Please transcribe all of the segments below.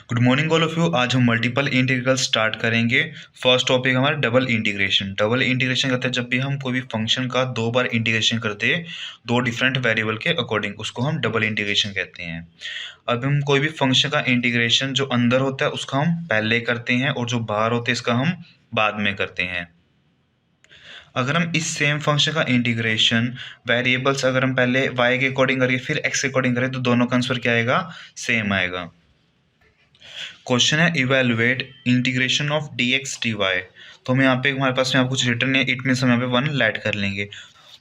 Good morning all of you. आज हम multiple integral start करेंगे। फर्स्ट टॉपिक हमारा डबल इंटीग्रेशन। डबल इंटीग्रेशन करते हैं जब भी हम कोई भी फंक्शन का दो बार इंटीग्रेशन करते हैं दो डिफरेंट वेरिएबल के अकॉर्डिंग, उसको हम डबल इंटीग्रेशन कहते हैं। अब हम कोई भी फंक्शन का इंटीग्रेशन जो अंदर होता है उसका हम पहले करते हैं और जो बाहर होते हैं इसका हम बाद में करते हैं। अगर हम इस सेम फंक्शन का इंटीग्रेशन वेरिएबल्स अगर हम पहले y के अकॉर्डिंग करें फिर x के अकॉर्डिंग करें तो दोनों का आंसर क्या आएगा, सेम आएगा। क्वेश्चन है evaluate integration of d x d y. तो हमें यहाँ पे हमारे पास में यहाँ कुछ रिटर्न है, इट मीन्स हम यहाँ पे वन ऐड कर लेंगे।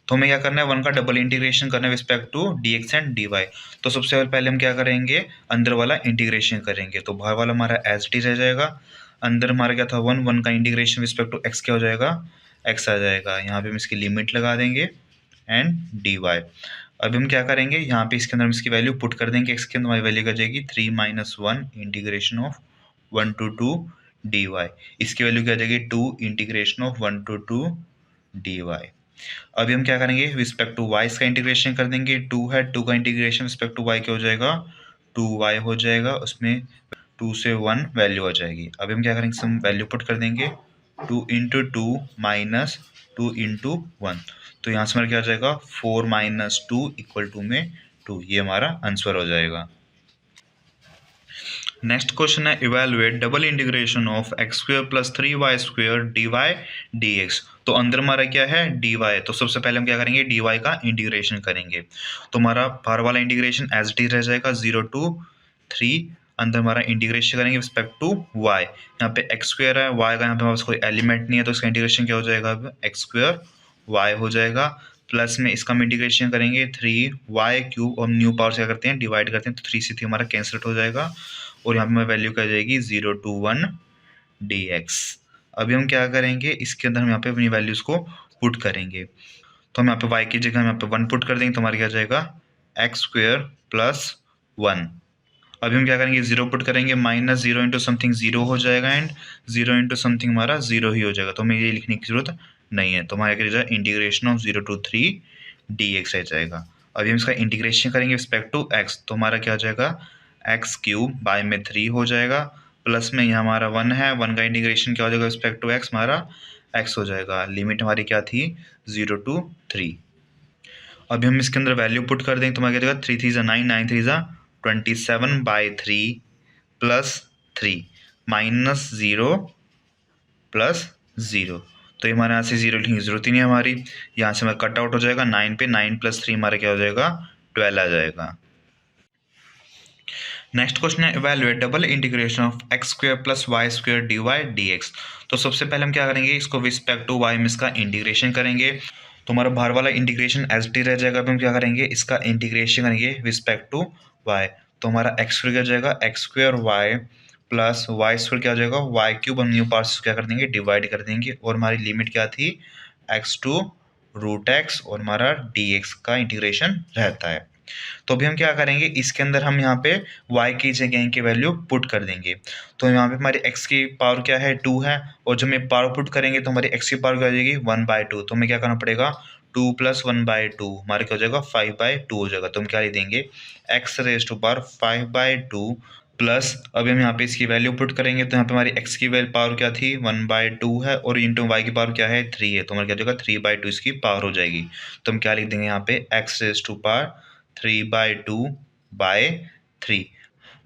तो हमें क्या करना है, वन का डबल इंटीग्रेशन करना है respect to d x and d y. तो सबसे पहले हम क्या करेंगे, अंदर वाला इंटीग्रेशन करेंगे। तो बाहर वाला हमारा एज टी रह जाएगा, अंदर हमारा क्या था वन, वन का इंटीग्रेशन रिस्पेक्ट टू एक्स क्या हो जाएगा, एक्स आ जाएगा। यहाँ पे हम इसकी लिमिट लगा देंगे एंड डी वाई। अब हम क्या करेंगे, यहाँ पे इसके अंदर हम इसकी वैल्यू पुट कर देंगे। एक्स के अंदर हमारी वैल्यू आ जाएगी 3 - 1 integration of 1 to 2 d y. इसकी वैल्यू क्या आ जाएगी 2 integration of 1 to 2 d y. अभी हम क्या करेंगे, रिस्पेक्ट टू वाई का इंटीग्रेशन कर देंगे। 2 है, 2 का इंटीग्रेशन रिस्पेक्ट टू वाई क्या हो जाएगा, 2y हो जाएगा। उसमें 2 से 1 वैल्यू आ जाएगी। अभी हम क्या करेंगे, हम वैल्यू पुट कर देंगे 2 × 2 - 2 × 1। तो यहाँ से हमारा क्या आ जाएगा 4 - 2 = में 2। ये हमारा आंसर हो जाएगा। नेक्स्ट क्वेश्चन है evaluate double integration of x² + 3y² dy dx। तो अंदर हमारा क्या है dy। तो सबसे पहले हम क्या करेंगे, dy का इंटीग्रेशन करेंगे। तो हमारा बाहर वाला इंटीग्रेशन एज टी रह जाएगा 0 to 3। अंदर हमारा इंटीग्रेशन करेंगे रिस्पेक्ट टू y। यहाँ पे x² है, y का यहाँ पे हमारे पास कोई एलिमेंट नहीं है तो इसका इंटीग्रेशन क्या हो जाएगा, x² y हो जाएगा। प्लस में इसका हम इंटीग्रेशन करेंगे 3y³ और न्यू पावर से क्या करते हैं डिवाइड करते हैं, तो 3 से 3 हमारा कैंसिल हो जाएगा। और यहाँ पे हमारी वैल्यू क्या आ जाएगी 0 to 1 dx। अभी हम क्या करेंगे, इसके अंदर हम यहाँ पे अपनी वैल्यूज़ को पुट करेंगे। तो हम यहाँ पे y की जगह हम यहाँ पे 1 पुट कर देंगे तो हमारा क्या आ जाएगा x² + 1। अभी हम क्या करेंगे 0 पुट करेंगे, -0 × समथिंग 0 हो जाएगा एंड 0 × समथिंग हमारा 0 ही हो जाएगा। तो हमें ये लिखने की जरूरत नहीं है। तो हमारा क्या जाएगा इंटीग्रेशन ऑफ 0 to 3 dx रह जाएगा। अभी हम इसका इंटीग्रेशन करेंगे रिस्पेक्ट टू x। तो हमारा क्या हो जाएगा x³ बाय में 3 हो जाएगा। प्लस में यहाँ हमारा 1 है, 1 का इंटीग्रेशन क्या हो जाएगा रिस्पेक्ट टू x, हमारा x हो जाएगा। लिमिट हमारी क्या थी 0 to 3। अभी हम इसके अंदर वैल्यू पुट कर देंगे तो हमारा क्या जाएगा 3 × 3 = 9, 9 × 3 = 27/3 + 3 -0 + 0। तो ये हमारे यहाँ से 0 लिखने की जरूरत ही नहीं है हमारी। यहाँ से हमारा कट आउट हो जाएगा 9 पे, 9 + 3 हमारा क्या हो जाएगा 12 आ जाएगा। नेक्स्ट क्वेश्चन है evaluate double integration of x² + y² dy dx। तो सबसे पहले हम क्या करेंगे, इसको रिस्पेक्ट टू y में इसका इंटीग्रेशन करेंगे। तो हमारा बाहर वाला इंटीग्रेशन एज टी रह जाएगा। अब हम क्या करेंगे, इसका इंटीग्रेशन करेंगे रिस्पेक्ट टू y। तो हमारा x² क्या हो जाएगा x² y + y² क्या हो जाएगा y³ हम न्यू पार्ट्स क्या कर देंगे डिवाइड कर देंगे। और हमारी लिमिट क्या थी x to √x और हमारा dx का इंटीग्रेशन रहता है। तो अभी हम क्या करेंगे, इसके अंदर हम यहाँ पे y की जगह की वैल्यू पुट कर देंगे। तो यहाँ पे हमारी x की पावर क्या है 2 है, और जब हम पावर पुट करेंगे तो हमारी x की पावर क्या हो जाएगी 1/2। तो हमें क्या करना पड़ेगा 2 + 1/2 हमारा क्या हो जाएगा 5/2 हो जाएगा। तो हम क्या लिख देंगे x⁻⁵ 5/2 प्लस। अभी हम यहाँ पे इसकी वैल्यू पुट करेंगे तो यहाँ पे हमारी x की वैल्यू पावर क्या थी 1/2 है और इंटू y की पावर क्या है 3 है। तो हमारा क्या हो जाएगा 3/2 इसकी पावर हो जाएगी। तो हम क्या लिख देंगे यहाँ पे x⁻³ 3/2/3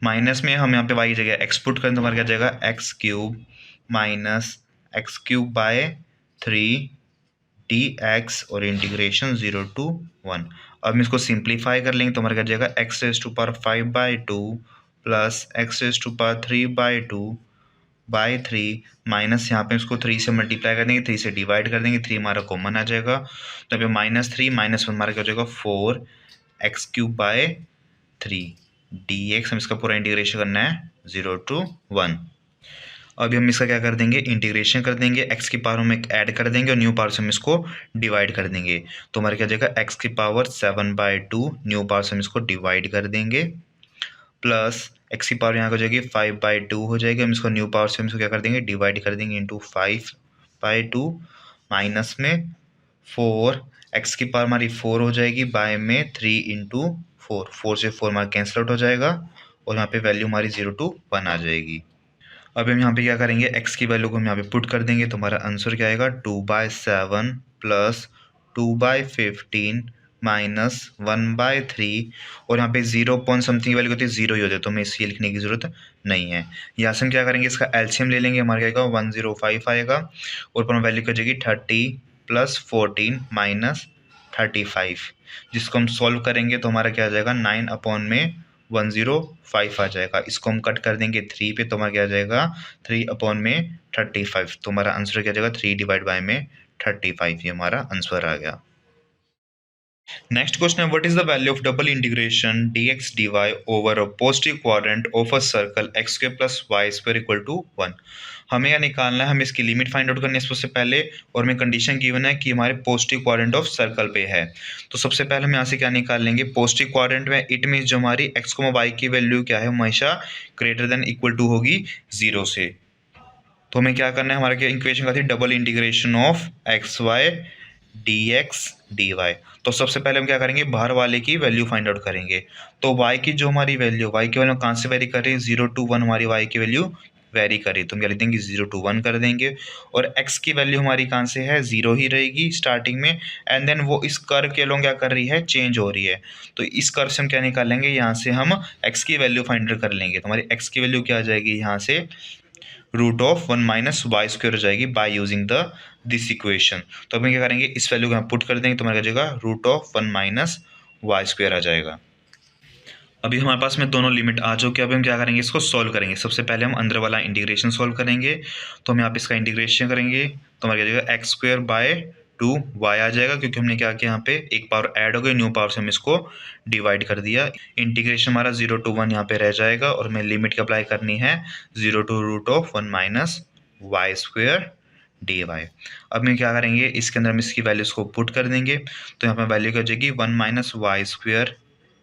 माइनस में हम यहाँ पे y की जगह x पुट करें तो हमारा क्या जाएगा x³ - x³/3 dx और इंटीग्रेशन 0 to 1। अब हम इसको सिंप्लीफाई कर लेंगे तो हमारा क्या जाएगा x⁻5/2 + x⁻3/2/3 माइनस यहाँ पे इसको 3 से मल्टीप्लाई कर देंगे, 3 से डिवाइड कर देंगे, 3 हमारा कॉमन आ जाएगा। तो यहाँ पे -3 - 1 हमारा क्या हो जाएगा 4 x³/3 dx। हम इसका पूरा इंटीग्रेशन करना है 0 to 1। अभी हम इसका क्या कर देंगे इंटीग्रेशन कर देंगे, x की पावर में ऐड कर देंगे और न्यू पावर से हम इसको डिवाइड कर देंगे। तो हमारा क्या जाएगा x⁻7/2 न्यू पावर से हम इसको डिवाइड कर देंगे, प्लस x की पावर यहाँ हो जाएगी 5/2 हो जाएगी। हम इसको न्यू पावर से हम इसको क्या कर देंगे डिवाइड कर देंगे इंटू 5/2 माइनस में 4 x की पावर हमारी 4 हो जाएगी, बाय में 3 × 4 4 से 4 हमारा कैंसिल आउट हो जाएगा और यहाँ पे वैल्यू हमारी 0 to 1 आ जाएगी। अब हम यहाँ पे क्या करेंगे, x की वैल्यू को हम यहाँ पे पुट कर देंगे, तो हमारा आंसर क्या आएगा 2/7 प्लस 2/15 माइनस 1/3, और यहाँ पे 0 पॉइंट समथिंग की वैल्यू होती है 0 ही हो जाए, तो हमें इसकी लिखने की जरूरत नहीं है। यहाँ से हम क्या करेंगे, इसका एलसीएम ले लेंगे, हमारा क्या आएगा 105 आएगा, और ऊपर वैल्यू क्या हो जाएगी 30 प्लस 14 माइनस 35, जिसको हम सॉल्व करेंगे तो हमारा क्या आ जाएगा 9/105 आ जाएगा। इसको हम कट कर देंगे 3 पे, तो हमारा क्या आ जाएगा 3/35, तो हमारा आंसर क्या आ जाएगा 3/35, ये हमारा आंसर आ गया। नेक्स्ट क्वेश्चन है, what is the value of double integration dx dy over a positive quadrant of a circle x² plus y² equal to 1। हमें यह निकालना है, हमें इसकी लिमिट फाइंड आउट करनी है सबसे पहले, और हमें कंडीशन गिवन है कि हमारे पॉजिटिव क्वाड्रेंट ऑफ सर्कल पे है। तो सबसे पहले हम यहाँ से क्या निकाल लेंगे, पॉजिटिव क्वाड्रेंट में इट मीन जो हमारी x, y की वैल्यू क्या है, हमेशा ग्रेटर देन इक्वल टू होगी 0 से। तो हमें क्या करना है, हमारा क्या इक्वेशन का थी, double integration of xy dx dy। तो सबसे पहले हम क्या करेंगे, बाहर वाले की वैल्यू फाइंड आउट करेंगे। तो y की जो हमारी वैल्यू, y की वैल्यू कहाँ से वेरी कर रही है, 0 to 1 हमारी y की वैल्यू वेरी करी, तो हम क्या लिख देंगे 0 to 1 कर देंगे। और x की वैल्यू हमारी कहाँ से है, 0 ही रहेगी स्टार्टिंग में, एंड देन वो इस कर्व के अलोंग क्या कर रही है, चेंज हो रही है। तो इस कर्व से हम क्या निकाल लेंगे, यहाँ से हम x की वैल्यू फाइंड आउट कर लेंगे। तो हमारी x की वैल्यू क्या आ जाएगी, यहाँ से √1 माइनस y² हो जाएगी bye using the this equation. तो हम क्या करेंगे, इस वैल्यू को हम पुट कर देंगे, तो हमारा क्या जाएगा √1 माइनस y² आ जाएगा। अभी हमारे पास में दोनों लिमिट आ चुके हैं। अभी हम क्या करेंगे, इसको सॉल्व करेंगे। सबसे पहले हम अंदर वाला इंटीग्रेशन सॉल्व करेंगे, तो हम यहाँ पे इसका इंटीग्रेशन करेंगे, तो हमारा क्या जाएगा x²/2y आ जाएगा, क्योंकि हमने क्या किया, यहाँ पे एक पावर ऐड हो गई, न्यू पावर से हम इसको डिवाइड कर दिया। इंटीग्रेशन हमारा 0 to 1 यहाँ पे रह जाएगा, और हमें लिमिट की अप्लाई करनी है 0 to √1 माइनस y² dy। अब हम क्या करेंगे, इसके अंदर हम इसकी वैल्यूज को पुट कर देंगे, तो यहाँ पे वैल्यू क्या हो जाएगी 1 minus y²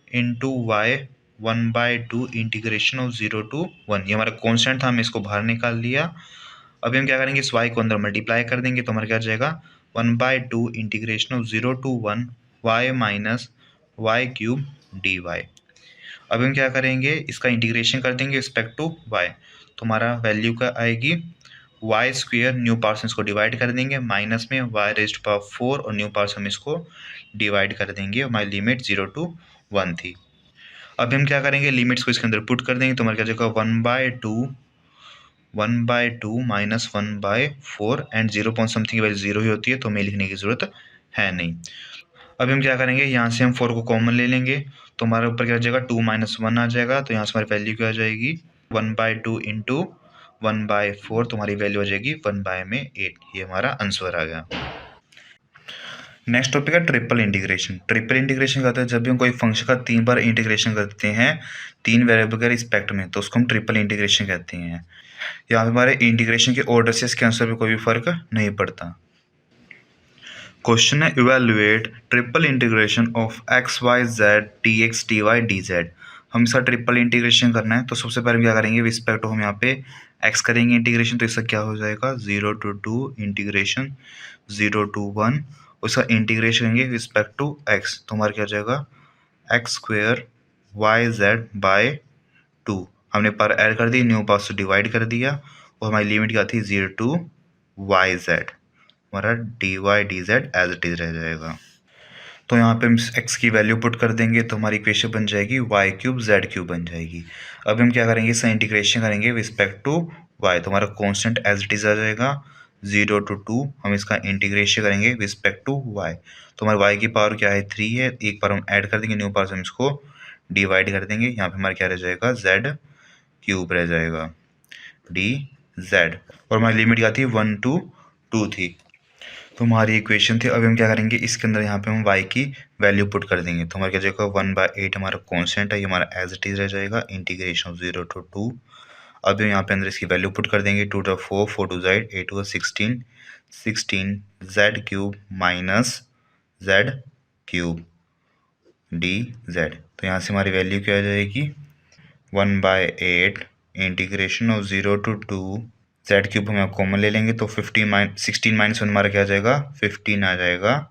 into y 1/2 integration of 0 to 1। ये हमारा कॉन्स्टेंट था, हमने इसको बाहर निकाल लिया। अभी हम क्या करेंगे, इस y को अंदर मल्टीप्लाई कर देंगे, तो हमारा क्या जाएगा 1/2 integration of 0 to 1 y minus y³ dy। अभी हम क्या करेंगे, इसका इंटीग्रेशन कर देंगे रिस्पेक्ट टू y, तो हमारा वैल्यू का आएगी y², न्यू पावर से इसको डिवाइड कर देंगे, माइनस में y⁴, और न्यू पावर से हम इसको डिवाइड कर देंगे। हमारी लिमिट 0 to 1 थी। अब हम क्या करेंगे, लिमिट्स को इसके अंदर पुट कर देंगे, तो हमारा क्या जाएगा 1/2 माइनस 1/4, एंड 0 पॉइंट समथिंग की वैल्यू 0 ही होती है, तो हमें लिखने की जरूरत है नहीं। अभी हम क्या करेंगे, यहाँ से हम 4 को कॉमन ले लेंगे, तो हमारे ऊपर क्या आ जाएगा 2 - 1 आ जाएगा, तो यहाँ से हमारी वैल्यू क्या आ जाएगी 1/2 इंटू 1/4, तो हमारी वैल्यू आ जाएगी 1/8। ये हमारा आंसर आ गया। नेक्स्ट टॉपिक है ट्रिपल इंटीग्रेशन। ट्रिपल इंटीग्रेशन कहते हैं जब भी हम कोई फंक्शन का 3 बार इंटीग्रेशन करते हैं 3 वेरिएबल के रिस्पेक्ट में, तो उसको हम ट्रिपल इंटीग्रेशन कहते हैं। यहाँ पे हमारे इंटीग्रेशन के ऑर्डर से इसके आंसर पे कोई भी फर्क नहीं पड़ता। क्वेश्चन है, evaluate triple integration of xy/z dx dy dz। हम इसका ट्रिपल इंटीग्रेशन करना है, तो सबसे पहले हम क्या करेंगे, रिस्पेक्ट हम यहाँ पे x करेंगे इंटीग्रेशन, तो इसका क्या हो जाएगा 0 to 2 इंटीग्रेशन 0 to 1, उसका इंटीग्रेशन करेंगे रिस्पेक्ट टू x, तो हमारा क्या हो जाएगा x² yz/2। हमने पर ऐड कर दी, न्यू पावर से डिवाइड कर दिया, और हमारी लिमिट क्या थी 0 to yz, हमारा dy dz as it is रह जाएगा। तो यहाँ पे हम x की वैल्यू पुट कर देंगे, तो हमारी इक्वेशन बन जाएगी y³ z³ बन जाएगी। अब हम क्या करेंगे, इसका इंटीग्रेशन करेंगे रिस्पेक्ट टू y, तो हमारा कॉन्स्टेंट एज इट इज आ जाएगा 0 to 2। हम इसका इंटीग्रेशन करेंगे रिस्पेक्ट टू y, तो हमारे y की पावर क्या है 3 है, एक बार हम ऐड कर देंगे, न्यू पावर से हम इसको डिवाइड कर देंगे, यहाँ पे हमारा क्या रह जाएगा z³ रह जाएगा dz, और हमारी लिमिट क्या थी 1 to 2 थी, तो हमारी इक्वेशन थी। अब हम क्या करेंगे, इसके अंदर यहाँ पे हम y की वैल्यू पुट कर देंगे, तो हमारा क्या जाएगा 1/8 हमारा कॉन्स्टेंट है, ये हमारा एज इट इज रह जाएगा इंटीग्रेशन ऑफ 0 to 2। अब हम यहाँ पे अंदर इसकी वैल्यू पुट कर देंगे, 2 to 4, 4 to z, 8 to 16, 16z³ minus z³ dz। तो यहाँ से हमारी वैल्यू क्या आ जाएगी 1/8 इंटीग्रेशन ऑफ 0 to 2 z³ हम कॉमन ले लेंगे, तो 16 - 1 हमारा क्या आ जाएगा 15 आ जाएगा,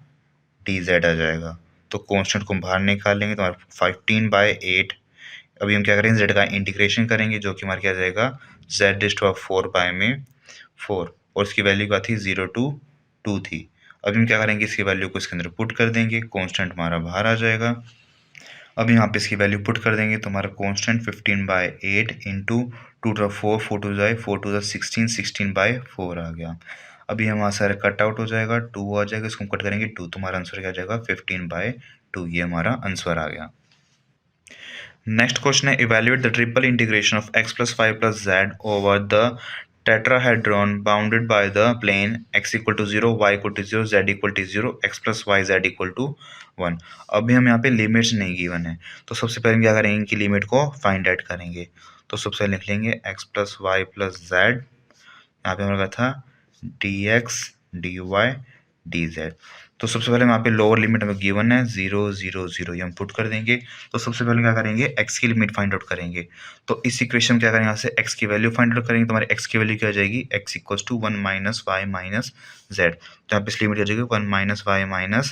dz आ जाएगा। तो कॉन्स्टेंट को बाहर निकाल लेंगे, तो हमारा 15/8 अभी हम क्या करेंगे, जेड का इंटीग्रेशन करेंगे, जो कि हमारा क्या आ जाएगा, जेड इज टू 4 बाय में 4, और इसकी वैल्यू क्या थी, 0 to 2 थी। अभी हम क्या करेंगे, इसकी वैल्यू को इसके अंदर पुट कर देंगे, कांस्टेंट हमारा बाहर आ जाएगा। अब यहाँ पे इसकी वैल्यू पुट कर देंगे तो हमारा constant 15/8 into 2 to 4, 4 to 4 to 16, 16/4 आ गया। अभी हमारा सारा कट आउट हो जाएगा, 2 आ जाएगा, इसको हम कट करेंगे 2, तो हमारा आंसर क्या आ जाएगा, 15/2। ये हमारा आंसर आ गया। नेक्स्ट क्वेश्चन है, evaluate the triple integration of x + y + z over the tetrahedron bounded by the plane x = 0, y = 0, z = 0, x + y z = 1। अभी हम यहाँ पे लिमिट्स नहीं गिवन है, तो सबसे पहले हम क्या करेंगे, इनकी लिमिट को फाइंड आउट करेंगे। तो सबसे पहले लिख लेंगे x + y + z, यहाँ पे हमारा था dx dy dz। तो सबसे पहले यहाँ पे लोअर लिमिट हमें गिवन है 0 0 0, ये हम पुट कर देंगे। तो सबसे पहले क्या करेंगे, x की लिमिट फाइंड आउट करेंगे। तो इस इक्वेशन में क्या करेंगे, यहाँ से x की वैल्यू फाइंड आउट करेंगे, तो हमारे x की वैल्यू क्या आ जाएगी, x = 1 - y - z। तो यहाँ पे इस लिमिट क्या आ जाएगी, 1 - y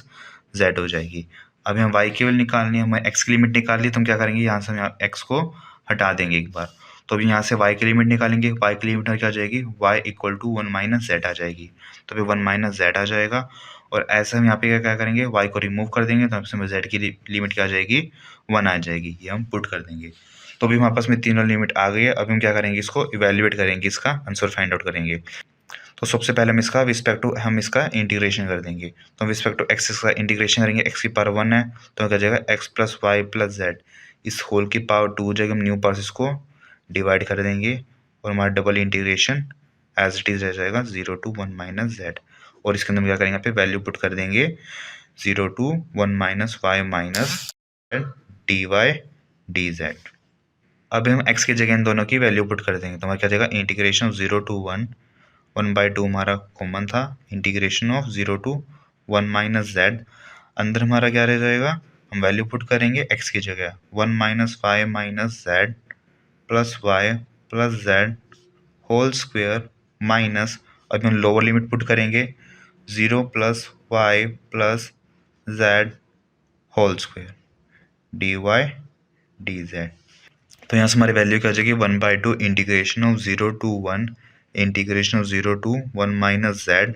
- z हो जाएगी। अभी हम y की वैल्यू निकालनी है, हमें x की लिमिट निकाल ली, तो हम क्या करेंगे, यहाँ से हम x को हटा देंगे एक बार। तो अभी यहाँ से y की लिमिट निकालेंगे, y की लिमिट क्या आ जाएगी, y = 1 - z आ जाएगी। तो अभी 1 - z आ जाएगा, और ऐसे हम यहाँ पे क्या करेंगे, y को रिमूव कर देंगे, तो हमसे z की लिमिट क्या आ जाएगी, 1 आ जाएगी। ये हम पुट कर देंगे। तो अभी हमारे पास में तीनों लिमिट आ गई है। अभी हम क्या करेंगे, इसको इवेल्युएट करेंगे, इसका आंसर फाइंड आउट करेंगे। तो सबसे पहले हम इसका इंटीग्रेशन कर देंगे। तो हम रिस्पेक्ट टू एक्स का इंटीग्रेशन करेंगे, एक्स की पावर 1 है, तो क्या जाएगा, x + y + z, इस होल की पावर 2 हो जाएगी। हम न्यू पावर से इसको डिवाइड कर देंगे, और हमारा double integration as it is रह जाएगा 0 to 1 - z। और इसके अंदर हम क्या करेंगे, यहाँ पे वैल्यू पुट कर देंगे 0 to 1 - y - z dy dz। अब हम x की जगह इन दोनों की वैल्यू पुट कर देंगे, तो हमारा क्या जाएगा, इंटीग्रेशन 0 to 1 1/2 हमारा कॉमन था, इंटीग्रेशन ऑफ 0 to 1 - z। अंदर हमारा क्या रह जाएगा, हम वैल्यू पुट करेंगे x की जगह 1 - y - z + y + z whole square minus, अब हम लोअर लिमिट पुट करेंगे 0 + y + z whole square dy dz। तो यहाँ से हमारी वैल्यू क्या हो जाएगी, 1/2 integration of 0 to 1 integration of 0 to 1 - z।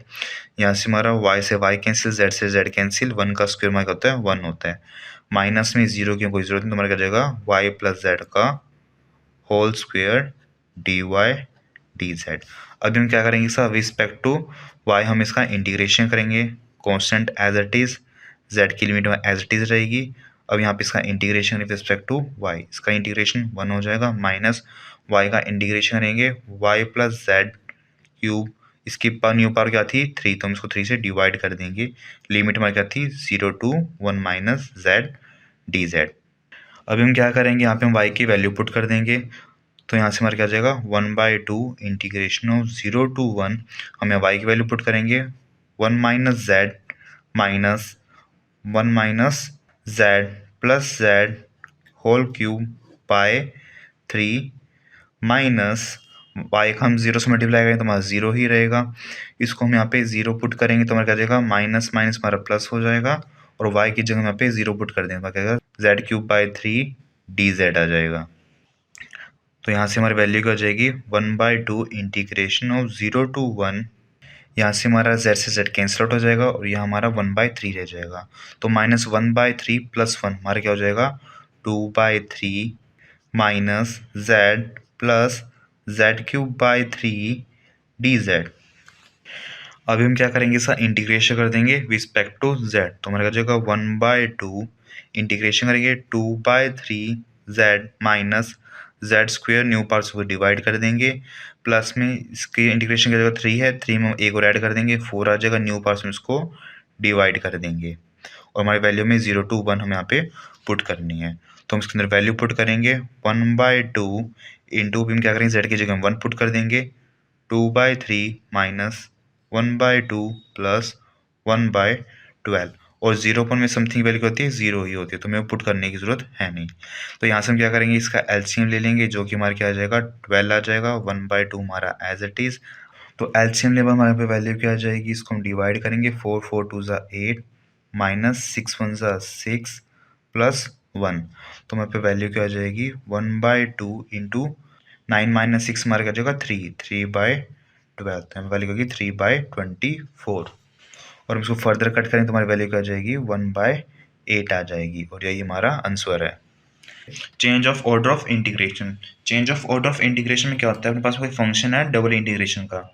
यहाँ से हमारा y से y कैंसिल, z से z कैंसिल, 1 का स्क्वायर हमारा होता है 1 होता है, माइनस में 0 की कोई जरूरत नहीं, तो हमारा क्या जाएगा, y + z का होल स्क्वायर dy dz। अभी हम क्या करेंगे, सर रिस्पेक्ट टू y हम इसका इंटीग्रेशन करेंगे, constant as it is, z की लिमिट में एज इट इज रहेगी। अब यहाँ पे इसका integration with respect to y, इसका इंटीग्रेशन 1 हो जाएगा, माइनस y का इंटीग्रेशन करेंगे y + z क्यूब, इसकी न्यू पावर क्या थी 3, तो हम इसको 3 से डिवाइड कर देंगे। लिमिट हमारी क्या थी 0 to 1 - z dz। अभी हम क्या करेंगे, यहाँ पे हम y की वैल्यू पुट कर देंगे, तो यहाँ से हमारा क्या आ जाएगा, 1/2 इंटीग्रेशन ऑफ 0 to 1, हम यहाँ y की वैल्यू पुट करेंगे 1 - z minus 1 - z + z whole cube by 3 minus y का हम 0 से मल्टीप्लाई करेंगे तो हमारा 0 ही रहेगा। इसको हम यहाँ पे 0 पुट करेंगे तो हमारा क्या जाएगा, माइनस माइनस हमारा प्लस हो जाएगा, और y की जगह यहाँ पे 0 पुट कर देंगे, क्या z³ 3 dz आ जाएगा। तो यहाँ से हमारी वैल्यू क्या हो जाएगी, 1/2 इंटीग्रेशन ऑफ 0 to 1, यहाँ से हमारा z से z कैंसिल आउट हो जाएगा, और यहाँ हमारा 1/3 रह जाएगा। तो -1/3 + 1 हमारा क्या हो जाएगा, 2/3 minus z plus z³ 3 dz। अभी हम क्या करेंगे, इसका इंटीग्रेशन कर देंगे रिस्पेक्ट टू z, तो हमारा क्या हो जाएगा 1/2 इंटीग्रेशन करेंगे 2/3 z minus z² new parts को डिवाइड कर देंगे, प्लस में इसके इंटीग्रेशन की जगह 3 है, 3 में हम एक और ऐड कर देंगे, 4 आ जाएगा, न्यू पार्ट्स में इसको डिवाइड कर देंगे, और हमारी वैल्यू में 0 to 1 हमें यहाँ पे पुट करनी है। तो हम इसके अंदर वैल्यू पुट करेंगे 1/2 इंटू, भी हम क्या करेंगे, z की जगह 1 पुट कर देंगे, 2/3 माइनस 1/2 प्लस 1/12, और 0 में समथिंग वैल्यू होती है 0 ही होती है, तो हमें पुट करने की जरूरत है नहीं। तो यहाँ से हम क्या करेंगे, इसका एलसीएम ले लेंगे, जो कि हमारा क्या आ जाएगा 12 आ जाएगा, 1/2 हमारा एज इट इज। तो एलसीएम लेवल हमारे पे वैल्यू क्या आ जाएगी, इसको हम डिवाइड करेंगे, 4 4 2 8 माइनस 6 1 6 प्लस 1, तो हमारे पे वैल्यू क्या आ जाएगी 1/2 इंटू 9 - 6 हमारा क्या आ जाएगा 3/12, तो हमारी वैल्यू क्या होगी 3/24। और इसको फर्दर कट करें तो हमारी वैल्यू क्या आ जाएगी 1/8 आ जाएगी, और यही हमारा आंसर है। Change of order of integration. Change of order of integration में क्या होता है, अपने पास कोई फंक्शन है डबल इंटीग्रेशन का,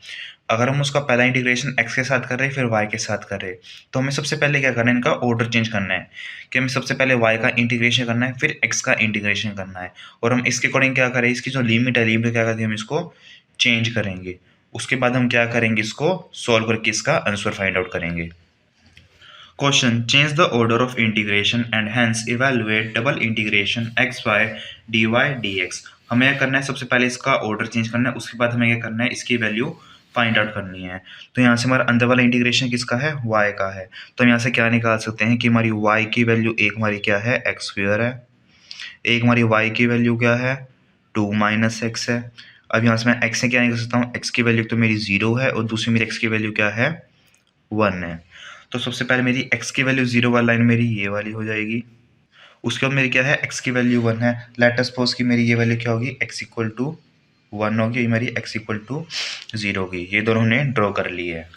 अगर हम उसका पहला इंटीग्रेशन x के साथ कर रहे हैं फिर y के साथ कर रहे हैं, तो हमें सबसे पहले क्या करना है, इनका ऑर्डर चेंज करना है कि हमें सबसे पहले y का इंटीग्रेशन करना है फिर x का इंटीग्रेशन करना है, और हम इसके अकॉर्डिंग क्या करें, इसकी जो लिमिट है, लिमिट क्या करते हैं, हम इसको चेंज करेंगे। उसके बाद हम क्या करेंगे, इसको सॉल्व करके इसका आंसर फाइंड आउट करेंगे। Question: Change the order of integration and hence evaluate double integration x y dy dx। हमें क्या करना है, सबसे पहले इसका ऑर्डर चेंज करना है, उसके बाद हमें क्या करना है, इसकी वैल्यू फाइंड आउट करनी है। तो यहाँ से हमारा अंदर वाला इंटीग्रेशन किसका है, y का है, तो हम यहाँ से क्या निकाल सकते हैं कि हमारी y की वैल्यू एक हमारी क्या है एक्स स्क्वायर है, एक हमारी y की वैल्यू क्या है 2 - x है। अब यहाँ से मैं x से क्या निकाल सकता हूँ, x की वैल्यू तो मेरी 0 है और दूसरी मेरी x की वैल्यू क्या है 1 है। तो सबसे पहले मेरी x की वैल्यू 0 वाली लाइन मेरी ये वाली हो जाएगी, उसके बाद मेरी क्या है x की वैल्यू 1 है, लेट अस सपोज कि मेरी ये वैल्यू क्या होगी x इक्वल टू 1 होगी, मेरी x इक्वल टू 0 होगी। ये दोनों हमने ड्रॉ कर ली है।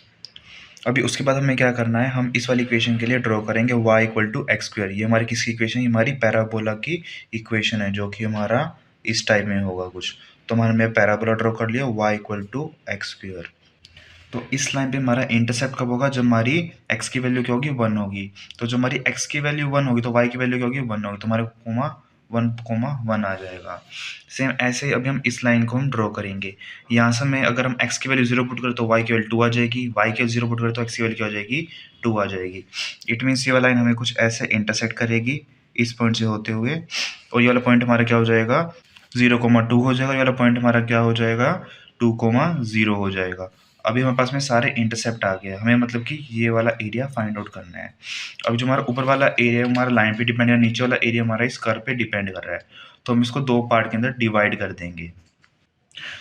अभी उसके बाद हमें क्या करना है, हम इस वाली इक्वेशन के लिए ड्रॉ करेंगे y equal to x square. ये हमारी किसकी इक्वेशन, ये हमारी पैराबोला की इक्वेशन है, जो कि हमारा इस टाइप में होगा कुछ। तो हमने पैराबोला ड्रॉ कर लिया y equal to x square. तो इस लाइन पे हमारा इंटरसेप्ट कब होगा, जब हमारी x की वैल्यू क्या होगी 1 होगी। तो जब हमारी x की वैल्यू 1 होगी तो y की वैल्यू क्या होगी 1 होगी, तो हमारे कोमा 1 आ जाएगा। सेम ऐसे ही अभी हम इस लाइन को हम ड्रॉ करेंगे। यहाँ से में अगर हम x की वैल्यू 0 पुट करें तो y की वैल्यू 2 आ जाएगी, y की वैल्यू 0 पुट करें तो x की वैल्यू क्या हो जाएगी 2 आ जाएगी। इट मीन्स ये वाला लाइन हमें कुछ ऐसे इंटरसेक्ट करेगी इस पॉइंट से होते हुए, और ये वाला पॉइंट हमारा क्या हो जाएगा 0,2 हो जाएगा, ये वाला पॉइंट हमारा क्या हो जाएगा 2,0 हो जाएगा। अभी हमारे पास में सारे इंटरसेप्ट आ गए, हमें मतलब कि ये वाला एरिया फाइंड आउट करना है। अब जो हमारा ऊपर वाला एरिया हमारा लाइन पे डिपेंड है, नीचे वाला एरिया हमारा इस कर्व पे डिपेंड कर रहा है, तो हम इसको दो पार्ट के अंदर डिवाइड कर देंगे।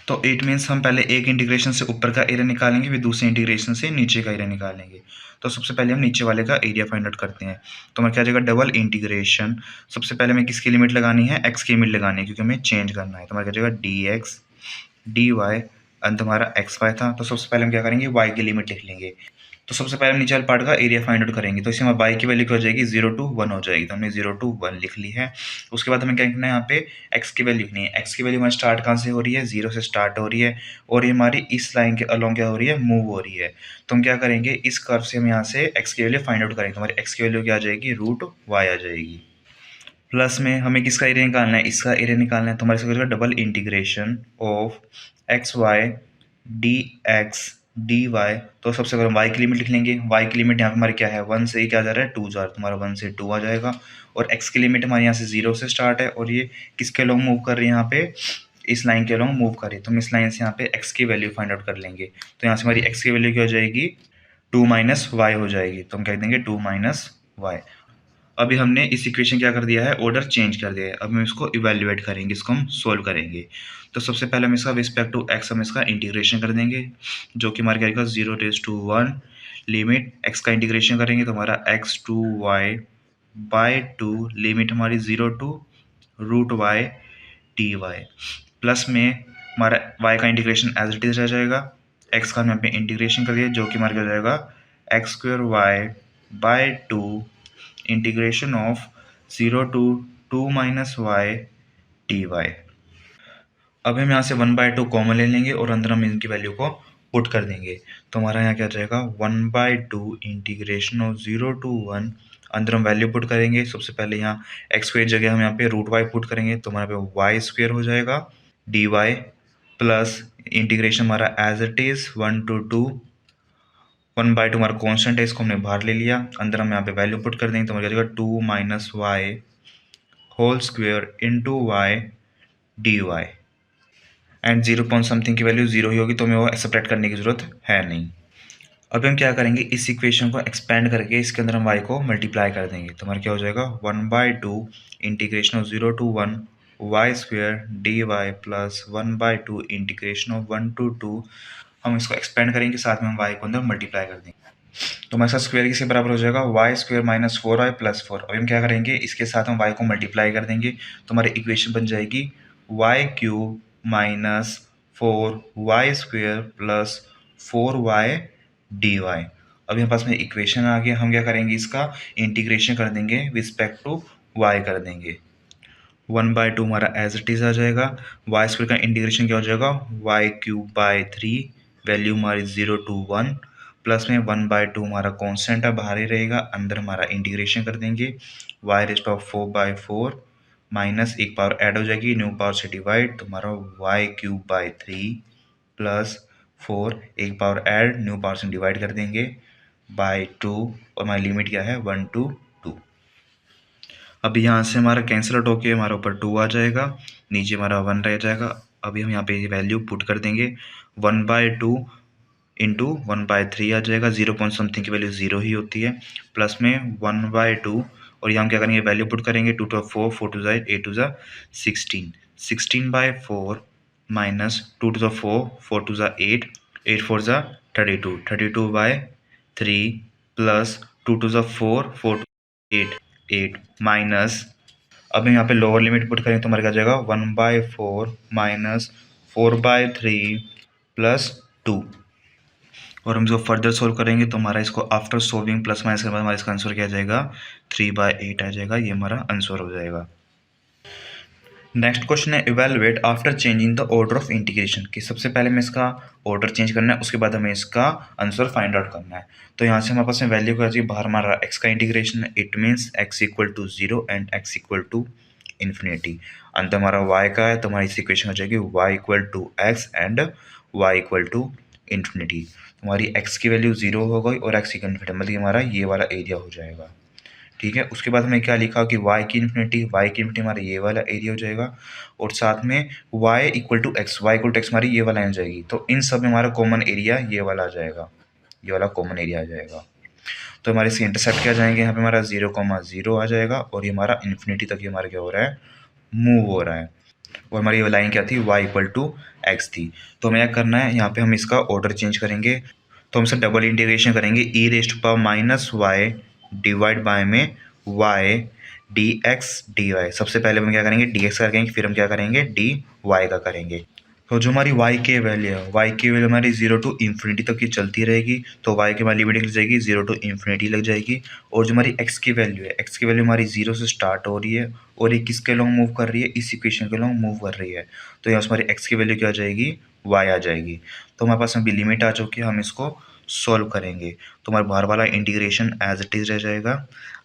तो इट मीन्स हम पहले एक इंटीग्रेशन से ऊपर का एरिया निकालेंगे, फिर दूसरे इंटीग्रेशन से नीचे का एरिया निकालेंगे। तो सबसे पहले हम नीचे वाले का एरिया फाइंड आउट करते हैं। तो हमारा क्या जाएगा डबल इंटीग्रेशन, सबसे पहले हमें किसकी लिमिट लगानी है, एक्स की लिमिट लगानी है, क्योंकि हमें चेंज करना है। तो हमारा क्या जाएगा डी एक्स डी वाई, अंत हमारा एक्स वाई था, तो सबसे पहले हम क्या करेंगे वाई की लिमिट लिख लेंगे। तो सबसे पहले हम नीचे वाले पार्ट का एरिया फाइंड आउट करेंगे, तो इसमें हमारी वाई की वैल्यू क्या हो जाएगी 0 to 1 हो जाएगी, तो हमने 0 to 1 लिख ली है। उसके बाद हमें क्या लिखना है, यहाँ पे एक्स की वैल्यू लिखनी है। एक्स की वैल्यू हमारी स्टार्ट कहाँ से हो रही है, 0 से स्टार्ट हो रही है, और ये हमारी इस लाइन के अलॉन्ग क्या हो रही है, मूव हो रही है। तो हम क्या करेंगे, इस कर्व से हम यहाँ से एक्स की वैल्यू फाइंड आउट करेंगे, तो हमारी एक्स की वैल्यू क्या आ जाएगी √y आ जाएगी। प्लस में हमें किसका एरिया निकालना है, इसका एरिया निकालना है, तो हमारे से double integration of x y d x d y. तो सबसे पहले वाई की लिमिट लिख लेंगे, वाई की लिमिट यहाँ पे हमारी क्या है 1 से क्या जा रहा है 2 जा रहा है, तुम्हारा 1 से 2 आ जाएगा। और एक्स की लिमिट हमारे यहाँ से 0 से स्टार्ट है, और ये किसके लॉन्ग मूव कर रही है, यहाँ पे इस लाइन के लॉन्ग मूव कर रही है। तो हम इस लाइन से यहाँ पे एक्स की वैल्यू फाइंड आउट कर लेंगे, तो यहाँ से हमारी एक्स की वैल्यू क्या हो जाएगी 2 - y हो जाएगी, तो हम कह देंगे 2 - y। अभी हमने इस इक्वेशन क्या कर दिया है, ऑर्डर चेंज कर दिया है। अब हम इसको इवेल्युएट करेंगे, इसको हम सोल्व करेंगे। तो सबसे पहले हम इसका रिस्पेक्ट टू एक्स हम इसका इंटीग्रेशन कर देंगे, जो कि हमारे क्या आएगा 0 to 1 लिमिट एक्स का इंटीग्रेशन करेंगे, तो हमारा x to y/2 लिमिट हमारी 0 to √y dy, प्लस में हमारा y का इंटीग्रेशन एज इट इज रह जाएगा, x का हम यहाँ पे इंटीग्रेशन कर दिया, जो कि हमारा क्या हो जाएगा x²y/2 integration of 0 to 2 - y dy। अब हम यहाँ से 1/2 कॉमन ले लेंगे और अंदर हम इनकी वैल्यू को पुट कर देंगे, तो हमारा यहाँ क्या जाएगा 1/2 इंटीग्रेशन ऑफ 0 to 1, अंदर हम वैल्यू पुट करेंगे। सबसे पहले यहाँ एक्स स्क्वायर जगह हम यहाँ पे √y पुट करेंगे, तो हमारे पे y² हो जाएगा dy, प्लस इंटीग्रेशन हमारा एज इट इज 1 to 2, 1/2 हमारा कॉन्स्टेंट है, इसको हमने बाहर ले लिया, अंदर हम यहाँ पे वैल्यू पुट कर देंगे, तो हमारा क्या जाएगा 2 - y whole square into y dy। And 0 point something की वैल्यू 0 ही होगी, तो हमें वो सेपरेट करने की जरूरत है नहीं। अब हम क्या करेंगे, इस इक्वेशन को एक्सपेंड करके इसके अंदर हम y को मल्टीप्लाई कर देंगे, तो हमारा क्या हो जाएगा 1/2 integration of 0 to 1 y² dy plus 1/2 integration of 1 to 2। हम इसको एक्सपेंड करेंगे, साथ में हम y को अंदर मल्टीप्लाई कर देंगे। तो हमारे साथ स्क्वायर किसके बराबर हो जाएगा, Y square minus 4y plus 4। अभी हम क्या करेंगे, इसके साथ हम y को मल्टीप्लाई कर देंगे तो हमारी इक्वेशन बन जाएगी y cube minus 4y square plus 4y dy। अभी हमारे पास में इक्वेशन आ गया, हम क्या करेंगे, इसका इंटीग्रेशन कर देंगे विस्पेक्ट टू y कर देंगे। 1/2 हमारा एज इट इज़ आ जाएगा। वाई स्क्वायर का इंटीग्रेशन क्या हो जाएगा, वाई क्यूब बाई 3, वैल्यू हमारी 0 to 1, प्लस में 1/2 हमारा कॉन्स्टेंट है, बाहर ही रहेगा, अंदर हमारा इंटीग्रेशन कर देंगे। वाई रेज पावर 4/4 माइनस एक पावर ऐड हो जाएगी, न्यू पावर से डिवाइड, तो हमारा वाई क्यूब बाई 3 प्लस 4, एक पावर ऐड, न्यू पावर से डिवाइड कर देंगे बाई 2, और हमारी लिमिट क्या है 1 to 2। अब यहाँ से हमारा कैंसिल आउट होके हमारा ऊपर 2 आ जाएगा, नीचे हमारा 1 रह जाएगा। अभी हम यहाँ पे वैल्यू पुट कर देंगे, 1/2 इंटू 1/3 आ जाएगा, 0 पॉइंट समथिंग की वैल्यू 0 ही होती है, प्लस में 1/2, और यहाँ हम क्या करेंगे, वैल्यू पुट करेंगे, 2 to 4, 4 to 8 to 16, 16/4 minus 2 to 4, 4 to 8, 8 4 32, 32/3 plus 2 to 4, 4 to 8, 8 minus, अब यहाँ पे लोअर लिमिट पुट करें तो हमारे क्या जाएगा 1/4 माइनस 4/3 प्लस 2, और हम इसको फर्दर सोल्व करेंगे तो हमारा इसको आफ्टर सोल्विंग प्लस माइनस के बाद हमारा इसका आंसर क्या आ जाएगा 3/8 आ जाएगा, ये हमारा आंसर हो जाएगा। नेक्स्ट क्वेश्चन है evaluate after changing the order of integration, कि सबसे पहले हमें इसका ऑर्डर चेंज करना है, उसके बाद हमें इसका आंसर फाइंड आउट करना है। तो यहाँ से हमारे पास में वैल्यू क्या चाहिए, बाहर हमारा x का इंटीग्रेशन है, it means x equal to 0 and x equal to infinity. अंदर हमारा y का है तो हमारी इस इक्वेशन हो जाएगी y equal to x and y equal to infinity. हमारी x की वैल्यू 0 हो गई और x इक्वल इन्फिनिटी, मतलब हमारा ये वाला एरिया हो जाएगा। ठीक है, उसके बाद हमें क्या लिखा कि y की इन्फिनिटी हमारा ये वाला एरिया हो जाएगा, और साथ में y इक्वल टू एक्स हमारी ये वाला आ जाएगी। तो इन सब में हमारा कॉमन एरिया ये वाला आ जाएगा, ये वाला कॉमन एरिया आ जाएगा। तो हमारे इसके इंटरसेप्ट क्या जाएंगे, यहाँ पे हमारा 0,0 आ जाएगा, और ये हमारा इन्फिनिटी तक ये हमारा क्या हो रहा है, मूव हो रहा है। और हमारी ये लाइन क्या थी, y इक्वल टू एक्स थी। तो हमें क्या करना है, यहाँ पे हम इसका ऑर्डर चेंज करेंगे, तो हम इसे डबल इंटीग्रेशन करेंगे, e raised power minus y divide by में y d x d y. सबसे पहले हम क्या करेंगे, डी एक्स का करेंगे, फिर हम क्या करेंगे, डी वाई का करेंगे। तो जो हमारी y की वैल्यू है, y की वैल्यू हमारी 0 to इन्फिनिटी तक की चलती रहेगी, तो y की हमारी लिमिट लग जाएगी 0 to इन्फिनिटी लग जाएगी। और जो हमारी x की वैल्यू है, x की वैल्यू हमारी 0 से स्टार्ट हो रही है और ये किसके लॉन्ग मूव कर रही है, इस इक्वेशन के लॉन्ग मूव कर रही है। तो यहाँ से हमारी x की वैल्यू क्या आ जाएगी, y आ जाएगी। तो हमारे पास अभी लिमिट आ चुकी है, हम इसको सॉल्व करेंगे तो हमारा बाहर वाला इंटीग्रेशन एज इट इज रह जाएगा,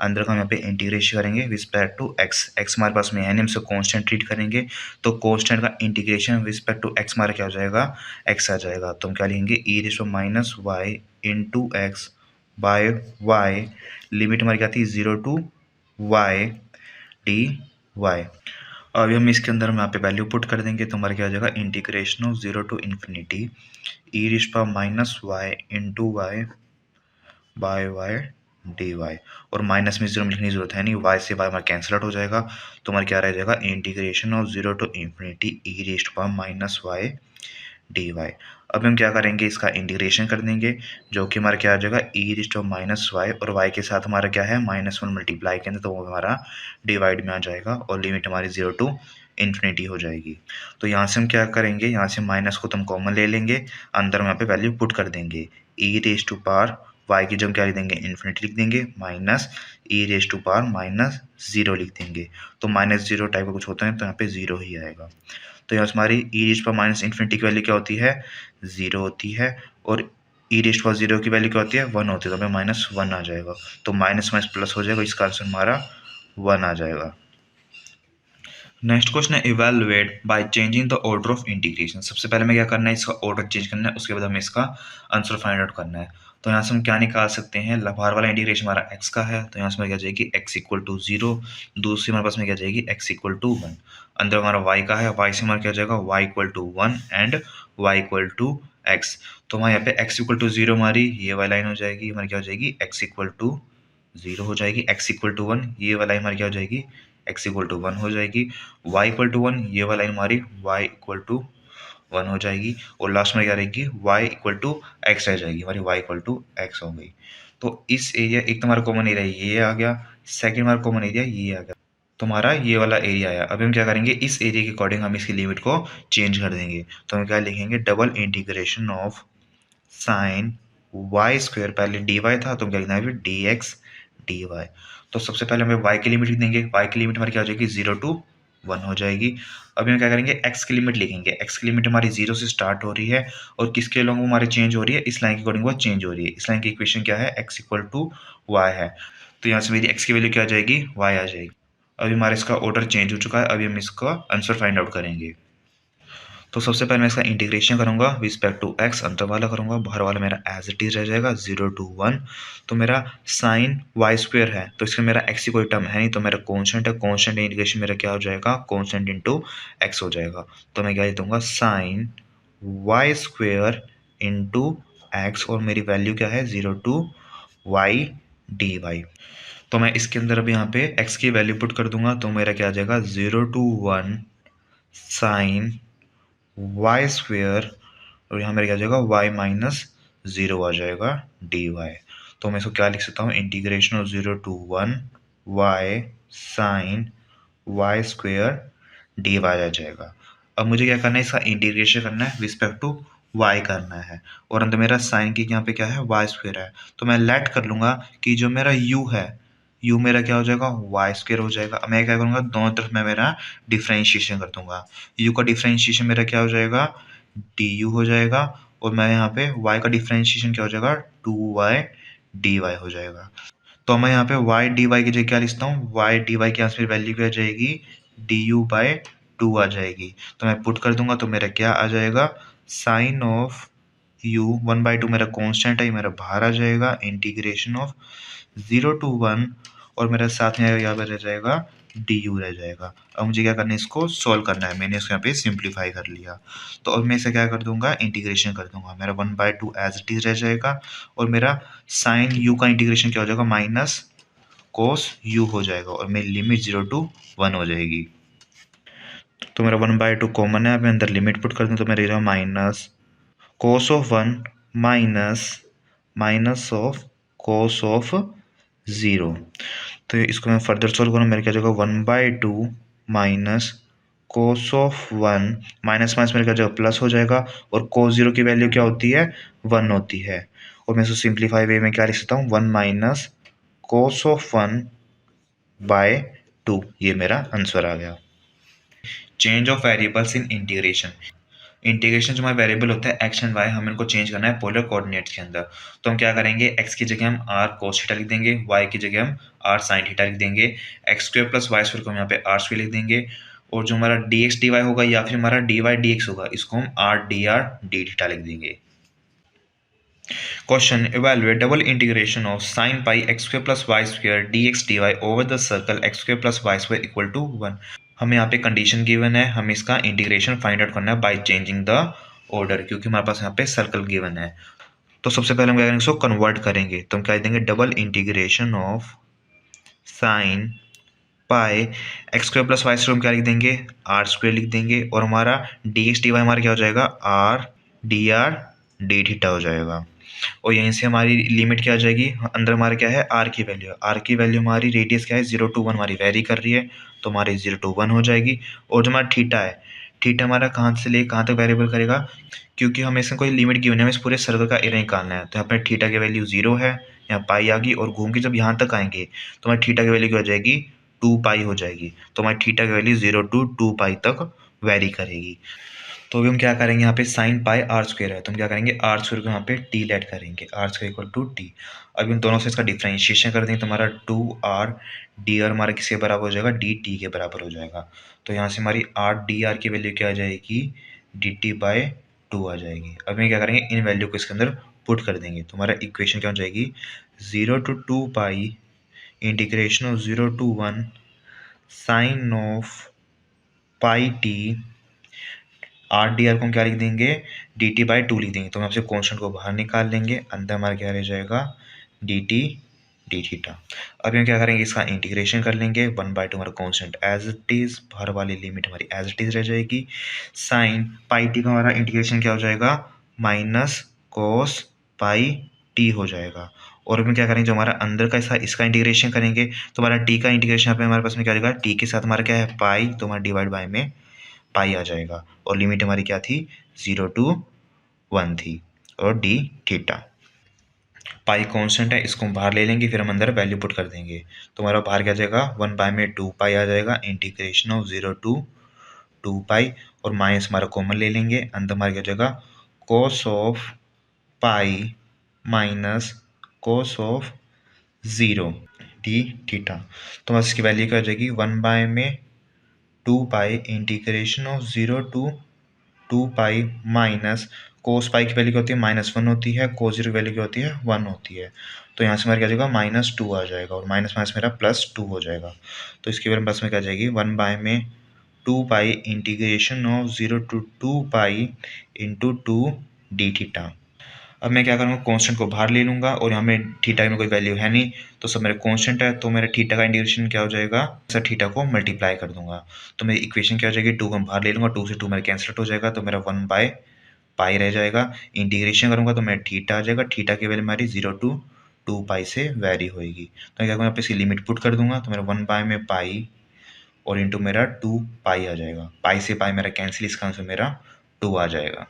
अंदर का हम यहाँ पे इंटीग्रेशन करेंगे विस्पेक्ट टू x हमारे पास में है नहीं, हम इसे कांस्टेंट ट्रीट करेंगे, तो कांस्टेंट का इंटीग्रेशन विस्पेक्ट टू x हमारा क्या हो जाएगा, x आ जाएगा। तो हम क्या लिखेंगे, e raise to minus y into x by y, limit हमारी क्या थी 0 to y डी वाई। अभी हम इसके अंदर हम यहाँ पे वैल्यू पुट कर देंगे तो हमारा क्या हो जाएगा, integration of 0 to infinity e raise power minus y into y by y d y, और माइनस में 0 लिखने की जरूरत है नहीं, y से y हमारा कैंसिल आउट हो जाएगा। तो हमारा क्या रह जाएगा, integration of 0 to infinity e raise to power minus y d y. अब हम क्या करेंगे, इसका इंटीग्रेशन कर देंगे, जो कि हमारा क्या आ जाएगा, e raise to minus y, और y के साथ हमारा क्या है -1 मल्टीप्लाई करेंगे तो वो हमारा डिवाइड में आ जाएगा, और लिमिट हमारी 0 to इन्फिनिटी हो जाएगी। तो यहाँ से हम क्या करेंगे, यहाँ से माइनस को तो हम कॉमन ले लेंगे, अंदर हम यहाँ पे वैल्यू पुट कर देंगे, e raise to power y की जब क्या लिख देंगे, इन्फिनिटी लिख देंगे, minus e raise to power -0 लिख देंगे। तो -0 टाइप का कुछ होता है तो यहाँ पे 0 ही आएगा। तो यहाँ से हमारी ई रेज़ पावर माइनस इन्फिनिटी की वैल्यू क्या होती है, 0 होती है, और ई रेज़ पावर 0 की वैल्यू क्या होती है, 1 होती है, तो हमें -1 आ जाएगा। तो माइनस माइनस प्लस हो जाएगा, इसका आंसर हमारा 1 आ जाएगा। नेक्स्ट क्वेश्चन है evaluate bye changing the order of integration. सबसे पहले हमें क्या करना है, इसका ऑर्डर चेंज करना है, उसके बाद हमें इसका आंसर फाइंड आउट करना है। तो यहाँ से हम क्या निकाल सकते हैं, बाहर वाला इंटीग्रेशन हमारा x का है, तो यहाँ से हमारी क्या जाएगी x इक्वल टू 0, दूसरी हमारे पास में क्या जाएगी x इक्वल टू 1, अंदर हमारा y का है, y से हमारा क्या जाएगा y equal to 1 and y equal to x। तो हमारे यहाँ पे x इक्वल टू 0 हमारी ये वाली लाइन हो जाएगी, हमारी क्या हो जाएगी x इक्वल टू 0 हो जाएगी, x इक्वल टू 1 ये वाला लाइन हमारी क्या हो जाएगी, x इक्वल टू 1 हो जाएगी, y इक्वल टू 1 ये वाला लाइन हमारी y इक्वल टू 1 हो जाएगी, और लास्ट में क्या रहेगी, y इक्वल टू एक्स रह जाएगी, हमारी y इक्वल टू एक्स हो गई। तो इस एरिया, एक तो हमारा कॉमन एरिया ये आ गया, सेकेंड हमारा कॉमन एरिया ये आ गया, तो हमारा ये वाला एरिया आया। अभी हम क्या करेंगे, इस एरिया के अकॉर्डिंग हम इसकी लिमिट को चेंज कर देंगे। तो हम क्या लिखेंगे, double integration of sine y square, पहले डी वाई था तो हम क्या लिखना है फिर डी एक्स डी वाई। तो सबसे पहले हमें y की लिमिट लिख देंगे, y की लिमिट हमारी क्या हो जाएगी, 0 टू 1 हो जाएगी। अभी हम क्या करेंगे, x की लिमिट लिखेंगे, x की लिमिट हमारी 0 से स्टार्ट हो रही है और किसके अलॉन्ग वो हमारी चेंज हो रही है, इस लाइन के अकॉर्डिंग वो चेंज हो रही है। इस लाइन की इक्वेशन क्या है, x इक्वल टू वाई है, तो यहाँ से मेरी x की वैल्यू क्या आ जाएगी, y आ जाएगी। अभी हमारा इसका ऑर्डर चेंज हो चुका है, अभी हम इसका आंसर फाइंड आउट करेंगे। तो सबसे पहले मैं इसका इंटीग्रेशन करूंगा विस्पेक्ट टू एक्स, अंदर वाला करूंगा, बाहर वाला मेरा एज इट इज रह जाएगा 0 टू 1। तो मेरा साइन वाई स्क्वेयर है, तो इसमें मेरा एक्स की कोई टर्म है नहीं, तो मेरा कॉन्स्टेंट है, कॉन्स्टेंट इंटीग्रेशन मेरा क्या हो जाएगा, कॉन्स्टेंट इंटू एक्स हो जाएगा। तो मैं क्या लिख दूंगा, sine y square into x, और मेरी वैल्यू क्या है, 0 टू वाई डी वाई। तो मैं इसके अंदर अभी यहाँ पे एक्स की वैल्यू पुट कर दूंगा, तो मेरा क्या आ जाएगा, 0 टू 1 साइन वाई स्क्वेयर, और यहाँ मेरा क्या आ जाएगा, वाई माइनस 0 आ जाएगा डी वाई। तो मैं इसको क्या लिख सकता हूँ, integration of 0 to 1 y sine y square d y आ जाएगा। अब मुझे क्या करना है, इसका इंटीग्रेशन करना है विस्पेक्ट टू वाई करना है, और अंदर मेरा साइन की यहाँ पे क्या है, वाई स्क्वेयर है। तो मैं लेट कर लूँगा कि जो मेरा u है, u मेरा क्या हो जाएगा, वाई स्क्वेयर हो जाएगा। अब मैं क्या करूँगा, दोनों तरफ मैं मेरा डिफ्रेंशिएशन कर दूंगा। u का डिफ्रेंशिएशन मेरा क्या हो जाएगा, du हो जाएगा, और मैं यहाँ पे y का डिफ्रेंशिएशन क्या हो जाएगा, 2y dy हो जाएगा। तो मैं यहाँ पे y dy की जगह क्या लिखता हूँ, y dy की यहाँ से वैल्यू क्या आ जाएगी, du बाई 2 आ जाएगी। तो मैं पुट कर दूंगा, तो मेरा क्या आ जाएगा, साइन ऑफ u 1/2 मेरा कॉन्स्टेंट है, ये मेरा बाहर आ जाएगा, इंटीग्रेशन ऑफ 0 टू 1, और मेरे साथ में यहाँ पे रह जाएगा du रह जाएगा। अब मुझे क्या करना है, इसको सॉल्व करना है, मैंने इसको यहाँ पे सिंप्लीफाई कर लिया। तो अब मैं इसे क्या कर दूंगा, इंटीग्रेशन कर दूंगा, मेरा 1/2 एज इट इज रह जाएगा, और मेरा साइन u का इंटीग्रेशन क्या हो जाएगा, माइनस कोस u हो जाएगा, और मेरी लिमिट 0 टू 1 हो जाएगी। तो मेरा 1/2 कॉमन है, अब मैं अंदर लिमिट पुट कर दूँ, तो मेरा ये minus cos of 1 minus minus of cos of 0। तो इसको मैं फर्दर सॉल्व करूँ, मेरे क्या जाएगा, 1/2 minus cos of 1, minus minus मेरे क्या जाएगा, प्लस हो जाएगा, और कोस 0 की वैल्यू क्या होती है, 1 होती है। और मैं इसको सिंप्लीफाई वे में क्या लिख सकता हूँ, 1 माइनस कोस ऑफ 1/2, ये मेरा आंसर आ गया। Change of variables in integration. Integration जो हमारा वेरिएबल होता है एक्स एंड वाई, हमें इनको चेंज करना है पोलर कोऑर्डिनेट्स के अंदर। तो हम क्या करेंगे, एक्स की जगह हम आर कोस थीटा लिख देंगे, वाई की जगह हम आर साइन थीटा लिख देंगे, x square plus y square को हम यहाँ पे आर स्क्वायर लिख देंगे, और जो हमारा डी एक्स डी वाई होगा या फिर हमारा डी वाई डी एक्स होगा, इसको हम आर डी थीटा लिख देंगे। Question, evaluate double integration of sine pi x square plus y square d x d y over the circle x square plus y square equal to 1। हमें यहाँ पे condition given है, हमें इसका integration find out करना है bye changing the order, क्योंकि हमारे पास यहाँ पे सर्कल गिवन है। तो सबसे पहले हम क्या करेंगे, इसको कन्वर्ट करेंगे, तो हम क्या देंगे, double integration of sine pi x square plus y square हम क्या लिख देंगे, आर स्क्वायर लिख देंगे, और हमारा डी एक्स डी वाई हमारा क्या हो जाएगा, आर डी थीटा हो जाएगा। और यहीं से हमारी लिमिट क्या आ जाएगी, अंदर हमारा क्या है, आर की वैल्यू, आर की वैल्यू हमारी रेडियस क्या है, 0 टू 1 हमारी वेरी कर रही है, तो हमारी 0 टू 1 हो जाएगी। और जो हमारा थीटा है, थीटा हमारा कहाँ से ले कहाँ तक वेरिएबल करेगा, क्योंकि हमें इसमें कोई लिमिट गिवन है, हमें इस पूरे सर्कल का एरिया निकालना है। तो यहाँ पर थीटा की वैल्यू 0 है, यहाँ पाई आ गई, और घूम के जब यहाँ तक आएंगे तो हमारी थीटा की वैल्यू क्या हो जाएगी, 2 पाई हो जाएगी। तो हमारी थीटा की वैल्यू 0 टू 2 पाई तक वेरी करेगी। तो अभी हम क्या करेंगे, यहाँ पे साइन पाई आर स्क्वायर है, तो हम क्या करेंगे, आर स्क्वायर को यहाँ पे टी लेट करेंगे, r square equal to t. अभी हम दोनों से इसका डिफ्रेंशिएशन कर देंगे, तो हमारा 2r डी आर हमारा किसके बराबर हो जाएगा, डी टी के बराबर हो जाएगा। तो यहाँ से हमारी आर डी आर की वैल्यू क्या आ जाएगी, डी टी बाई 2 आ जाएगी। अभी हम क्या करेंगे, इन वैल्यू को इसके अंदर पुट कर देंगे, तो हमारा इक्वेशन क्या हो जाएगी, 0 to 2 pi integration of 0 to 1 sine of pi t, r d r को हम क्या लिख देंगे, डी टी/2 लिख देंगे। तो हम आपसे कॉन्स्टेंट को बाहर निकाल लेंगे, अंदर हमारा क्या रह जाएगा, डी टी डी थीटा। अब हम क्या करेंगे, इसका इंटीग्रेशन कर लेंगे। 1/2 हमारा कॉन्स्टेंट एज इट इज, हर वाली लिमिट हमारी एज इट इज रह जाएगी। साइन पाई टी का हमारा इंटीग्रेशन क्या हो जाएगा, माइनस कोस पाई टी हो जाएगा। और हम क्या करेंगे, जो हमारा अंदर का इसका इंटीग्रेशन करेंगे तो हमारा टी का इंटीग्रेशन यहाँ पे हमारे पास में क्या आ जाएगा, टी के साथ हमारा क्या है पाई, तो हमारा डिवाइड बाय में पाई आ जाएगा। और लिमिट हमारी क्या थी, 0 to 1 थी। और डी थीटा पाई कांस्टेंट है, इसको हम बाहर ले लेंगे, फिर हम अंदर वैल्यू पुट कर देंगे। तो हमारा बाहर क्या आ जाएगा, 1/2 पाई आ जाएगा, इंटीग्रेशन ऑफ 0 to 2 पाई। और माइनस हमारा कॉमन ले लेंगे, अंदर हमारा क्या आ जाएगा, cos of pi minus cos of 0 d theta. तो बस इसकी वैल्यू क्या हो जाएगी, 1/2 pi integration of 0 to 2 pi minus cos pi की वैल्यू क्या होती है, -1 होती है, कोस 0 की वैल्यू क्या होती है, 1 होती है। तो यहाँ से हमारा क्या आ जाएगा, -2 आ जाएगा, और माइनस माइनस मेरा +2 हो जाएगा। तो इसकी वैल्यू बस में क्या आ जाएगी, 1/2 pi integration of 0 to 2 pi into 2 D theta. अब मैं क्या करूँगा, कांस्टेंट को बाहर ले लूँगा, और यहाँ में थीटा में कोई वैल्यू है नहीं, तो सब मेरे कांस्टेंट है, तो मेरे थीटा का इंटीग्रेशन क्या हो जाएगा, सर थीटा को मल्टीप्लाई कर दूंगा। तो मेरी इक्वेशन क्या हो जाएगी, 2 को बाहर ले लूँगा, 2 से 2 मेरा कैंसिल हो जाएगा, तो मेरा 1/पाई रह जाएगा। इंटीग्रेशन करूँगा तो मेरा थीटा आ जाएगा, थीटा की वैल्यू हमारी 0 to 2 पाई से वेरी होएगी। तो मैं क्या करूँगा, यहाँ पे इसकी लिमिट पुट कर दूंगा, तो मेरा 1 में पाई और इंटू मेरा 2 पाई आ जाएगा। पाई से पाई मेरा कैंसिल, इसका आंसर मेरा 2 आ जाएगा।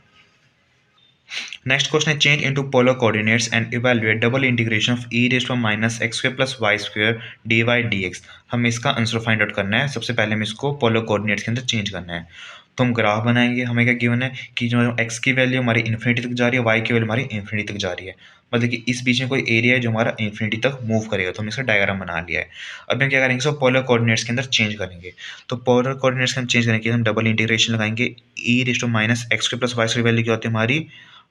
नेक्स्ट क्वेश्चन है, change into polar coordinates and evaluate double integration of e raise to minus x square plus y square d y d x. हमें इसका आंसर फाइंड आउट करना है। सबसे पहले हमें इसको पोलर कोऑर्डिनेट्स के अंदर चेंज करना है। तो हम ग्राफ बनाएंगे। हमें क्या गिवन है कि जो एक्स की वैल्यू हमारी इन्फिनिटी तक जा रही है, वाई की वैल्यू हमारी इन्फिनिटी तक जा रही है, मतलब कि इस बीच में कोई एरिया है जो हमारा इन्फिनिटी तक मूव करेगा। तो हमने इसका डायग्राम बना लिया है। अब हम क्या करेंगे, इसको पोलर कोऑर्डिनेट्स के अंदर चेंज करेंगे। तो पोलर कोऑर्डिनेट्स के अंदर चेंज करने के लिए हम डबल इंटीग्रेशन लगाएंगे। e raise to minus x square plus y square value क्या होती है हमारी,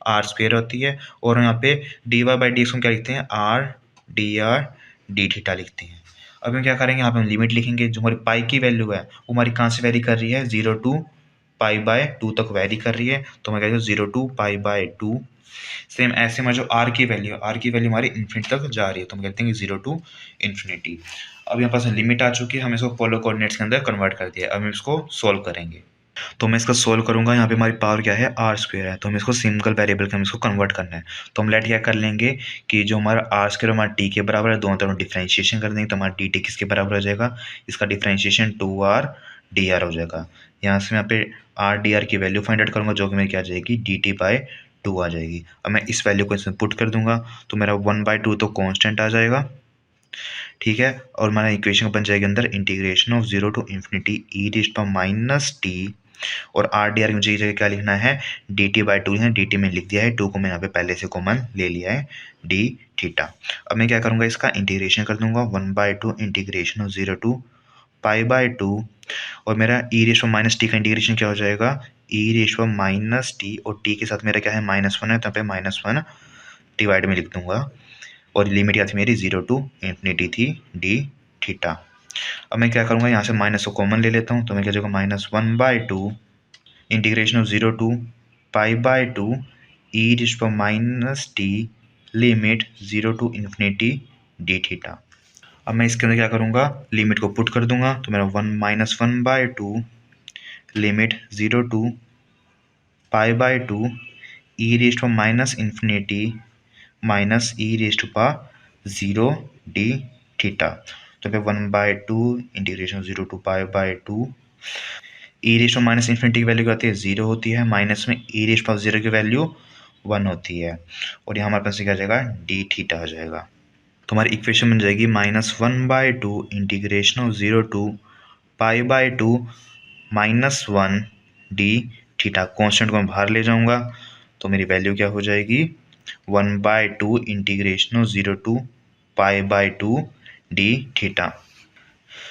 आर स्क्वायर होती है। और यहाँ पे d y by d x को क्या लिखते हैं, आर डी थीटा लिखते हैं। अब हम क्या करेंगे, यहाँ पे हम लिमिट लिखेंगे। जो हमारी पाई की वैल्यू है वो हमारी कहाँ से वेरी कर रही है, 0 to पाई/2 तक वेरी कर रही है। तो मैं कहेंगे 0 to पाई/2। सेम ऐसे में जो आर की वैल्यू हमारी इन्फिनिटी तक जा रही है, तो हम कहते हैं 0 to इन्फिनिटी। अब यहाँ पास लिमिट आ चुकी है, हम इसको पोलर कोऑर्डिनेट्स के अंदर कन्वर्ट कर दिया। अब हम इसको सोल्व करेंगे। तो मैं इसका सोल्व करूंगा। यहाँ पे हमारी पावर क्या है, आर स्क्वायर है, तो हम इसको सिंगल वेरिएबल का हम इसको कन्वर्ट करना है। तो हम लेट क्या कर लेंगे कि जो हमारा आर स्क्वायर हमारा टी के बराबर है, दोनों तरफ डिफ्रेंशिएशन कर देंगे, तो हमारा डी टी किसके बराबर हो जाएगा, इसका डिफ्रेंशिएशन 2r/dr हो जाएगा। यहाँ से यहाँ पे r/dr की वैल्यू फाइंड आउट करूँगा, जो कि मेरी क्या आ जाएगी, dt/2 आ जाएगी। अब मैं इस वैल्यू को इसमें पुट कर दूंगा, तो मेरा 1/2 तो कॉन्स्टेंट आ जाएगा, ठीक है। और हमारा इक्वेशन बन जाएगी अंदर integration of 0 to infinity e raise to minus t, और आर डी आर मुझे इस जगह क्या लिखना है, डी टी/2 है, डी टी में लिख दिया है, 2 को मैं यहाँ पे पहले से कॉमन ले लिया है, डी थीटा। अब मैं क्या करूँगा, इसका इंटीग्रेशन कर दूंगा। 1/2 इंटीग्रेशन ऑफ 0 to पाई/2, और मेरा e raise to minus t का इंटीग्रेशन क्या हो जाएगा, e raise to minus t, और टी के साथ मेरा क्या है, -1 है, तो यहाँ पे -1 डिवाइड में लिख दूंगा। और लिमिट क्या थी मेरी, 0 to इन्फिनिटी थी, डी थीटा। अब मैं क्या करूँगा, यहाँ से माइनस को कॉमन ले लेता हूँ, तो मैं क्या जाएगा, -1/2 integration of 0 to पाई/2 e raise to minus t limit 0 to infinity d theta. अब मैं इसके अंदर क्या करूँगा, लिमिट को पुट कर दूंगा, तो मेरा -1/2 limit 0 to पाई/2 e raise to minus infinity minus e raise to pi 0 d theta. तो फिर 1/2 इंटीग्रेशन 0 to पाई/2 e raise to minus infinity की वैल्यू क्या होती है, 0 होती है, माइनस में ई रेज़ टू 0 की वैल्यू 1 होती है, और यहाँ हमारे पास क्या आ जाएगा, डी थीटा आ जाएगा। तो हमारी इक्वेशन बन जाएगी -1/2 integration of 0 to पाई/2 -1 D theta. Constant को मैं बाहर ले जाऊँगा, तो मेरी वैल्यू क्या हो जाएगी, 1/2 इंटीग्रेशन ऑफ 0 to पाई/2 डी थीटा।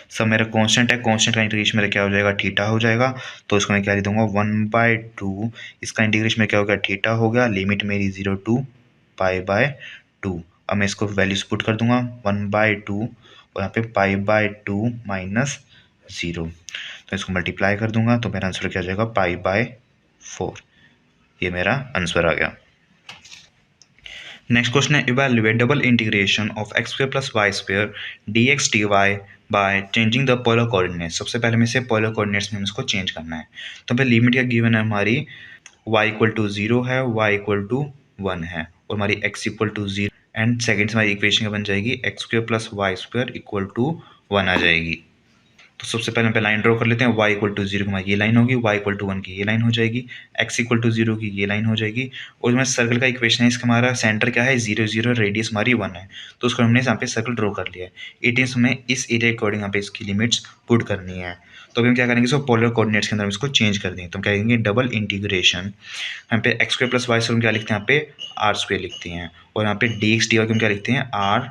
सब मेरा कांस्टेंट है, कांस्टेंट का इंटीग्रेशन मेरा क्या हो जाएगा, थीटा हो जाएगा। तो इसको मैं क्या लिख दूंगा, 1/2, इसका इंटीग्रेशन में क्या हो गया, थीटा हो गया। लिमिट मेरी 0 to पाई/2। अब मैं इसको वैल्यूज पुट कर दूंगा, 1/2 और यहाँ पे पाई/2 -0, तो इसको मल्टीप्लाई कर दूंगा, तो मेरा आंसर क्या हो जाएगा, पाई/4। ये मेरा आंसर आ गया। नेक्स्ट क्वेश्चन है evaluate double integration of x square plus y square d x d y by changing the polar coordinates. सबसे पहले में से पोलर कोऑर्डिनेट्स में इसको चेंज करना है। तो फिर लिमिट क्या गिवन है हमारी, y इक्वल टू 0 है, y इक्वल टू 1 है और हमारी x equal to 0 and second से हमारी इक्वेशन क्या बन जाएगी, x square plus y square equal to 1 आ जाएगी। तो सबसे पहले हम पे लाइन ड्रॉ कर लेते हैं। y इक्वल टू 0 की हमारी ये लाइन होगी, y इक्वल टू 1 की ये लाइन हो जाएगी, x इक्वल टू 0 की ये लाइन हो जाएगी। और जो हमारे सर्कल का इक्वेशन है इसका हमारा सेंटर क्या है, 0 0, रेडियस हमारी 1 है। तो उसको हमने यहाँ पे सर्कल ड्रॉ कर लिया है। इट इज हमें इस एरिया के अकॉर्डिंग यहाँ पे इसकी लिमिट्स पुट करनी है। तो अभी हम क्या करेंगे, इसको पोलर कोऑर्डिनेट्स के अंदर हम इसको चेंज कर देंगे। तो हम क्या करेंगे, डबल इंटीग्रेशन, यहाँ पे x square plus y square हम क्या लिखते हैं, यहाँ पे आर स्क्वायर लिखते हैं और यहाँ पे डी एक्स डी वाई हम क्या लिखते हैं, आर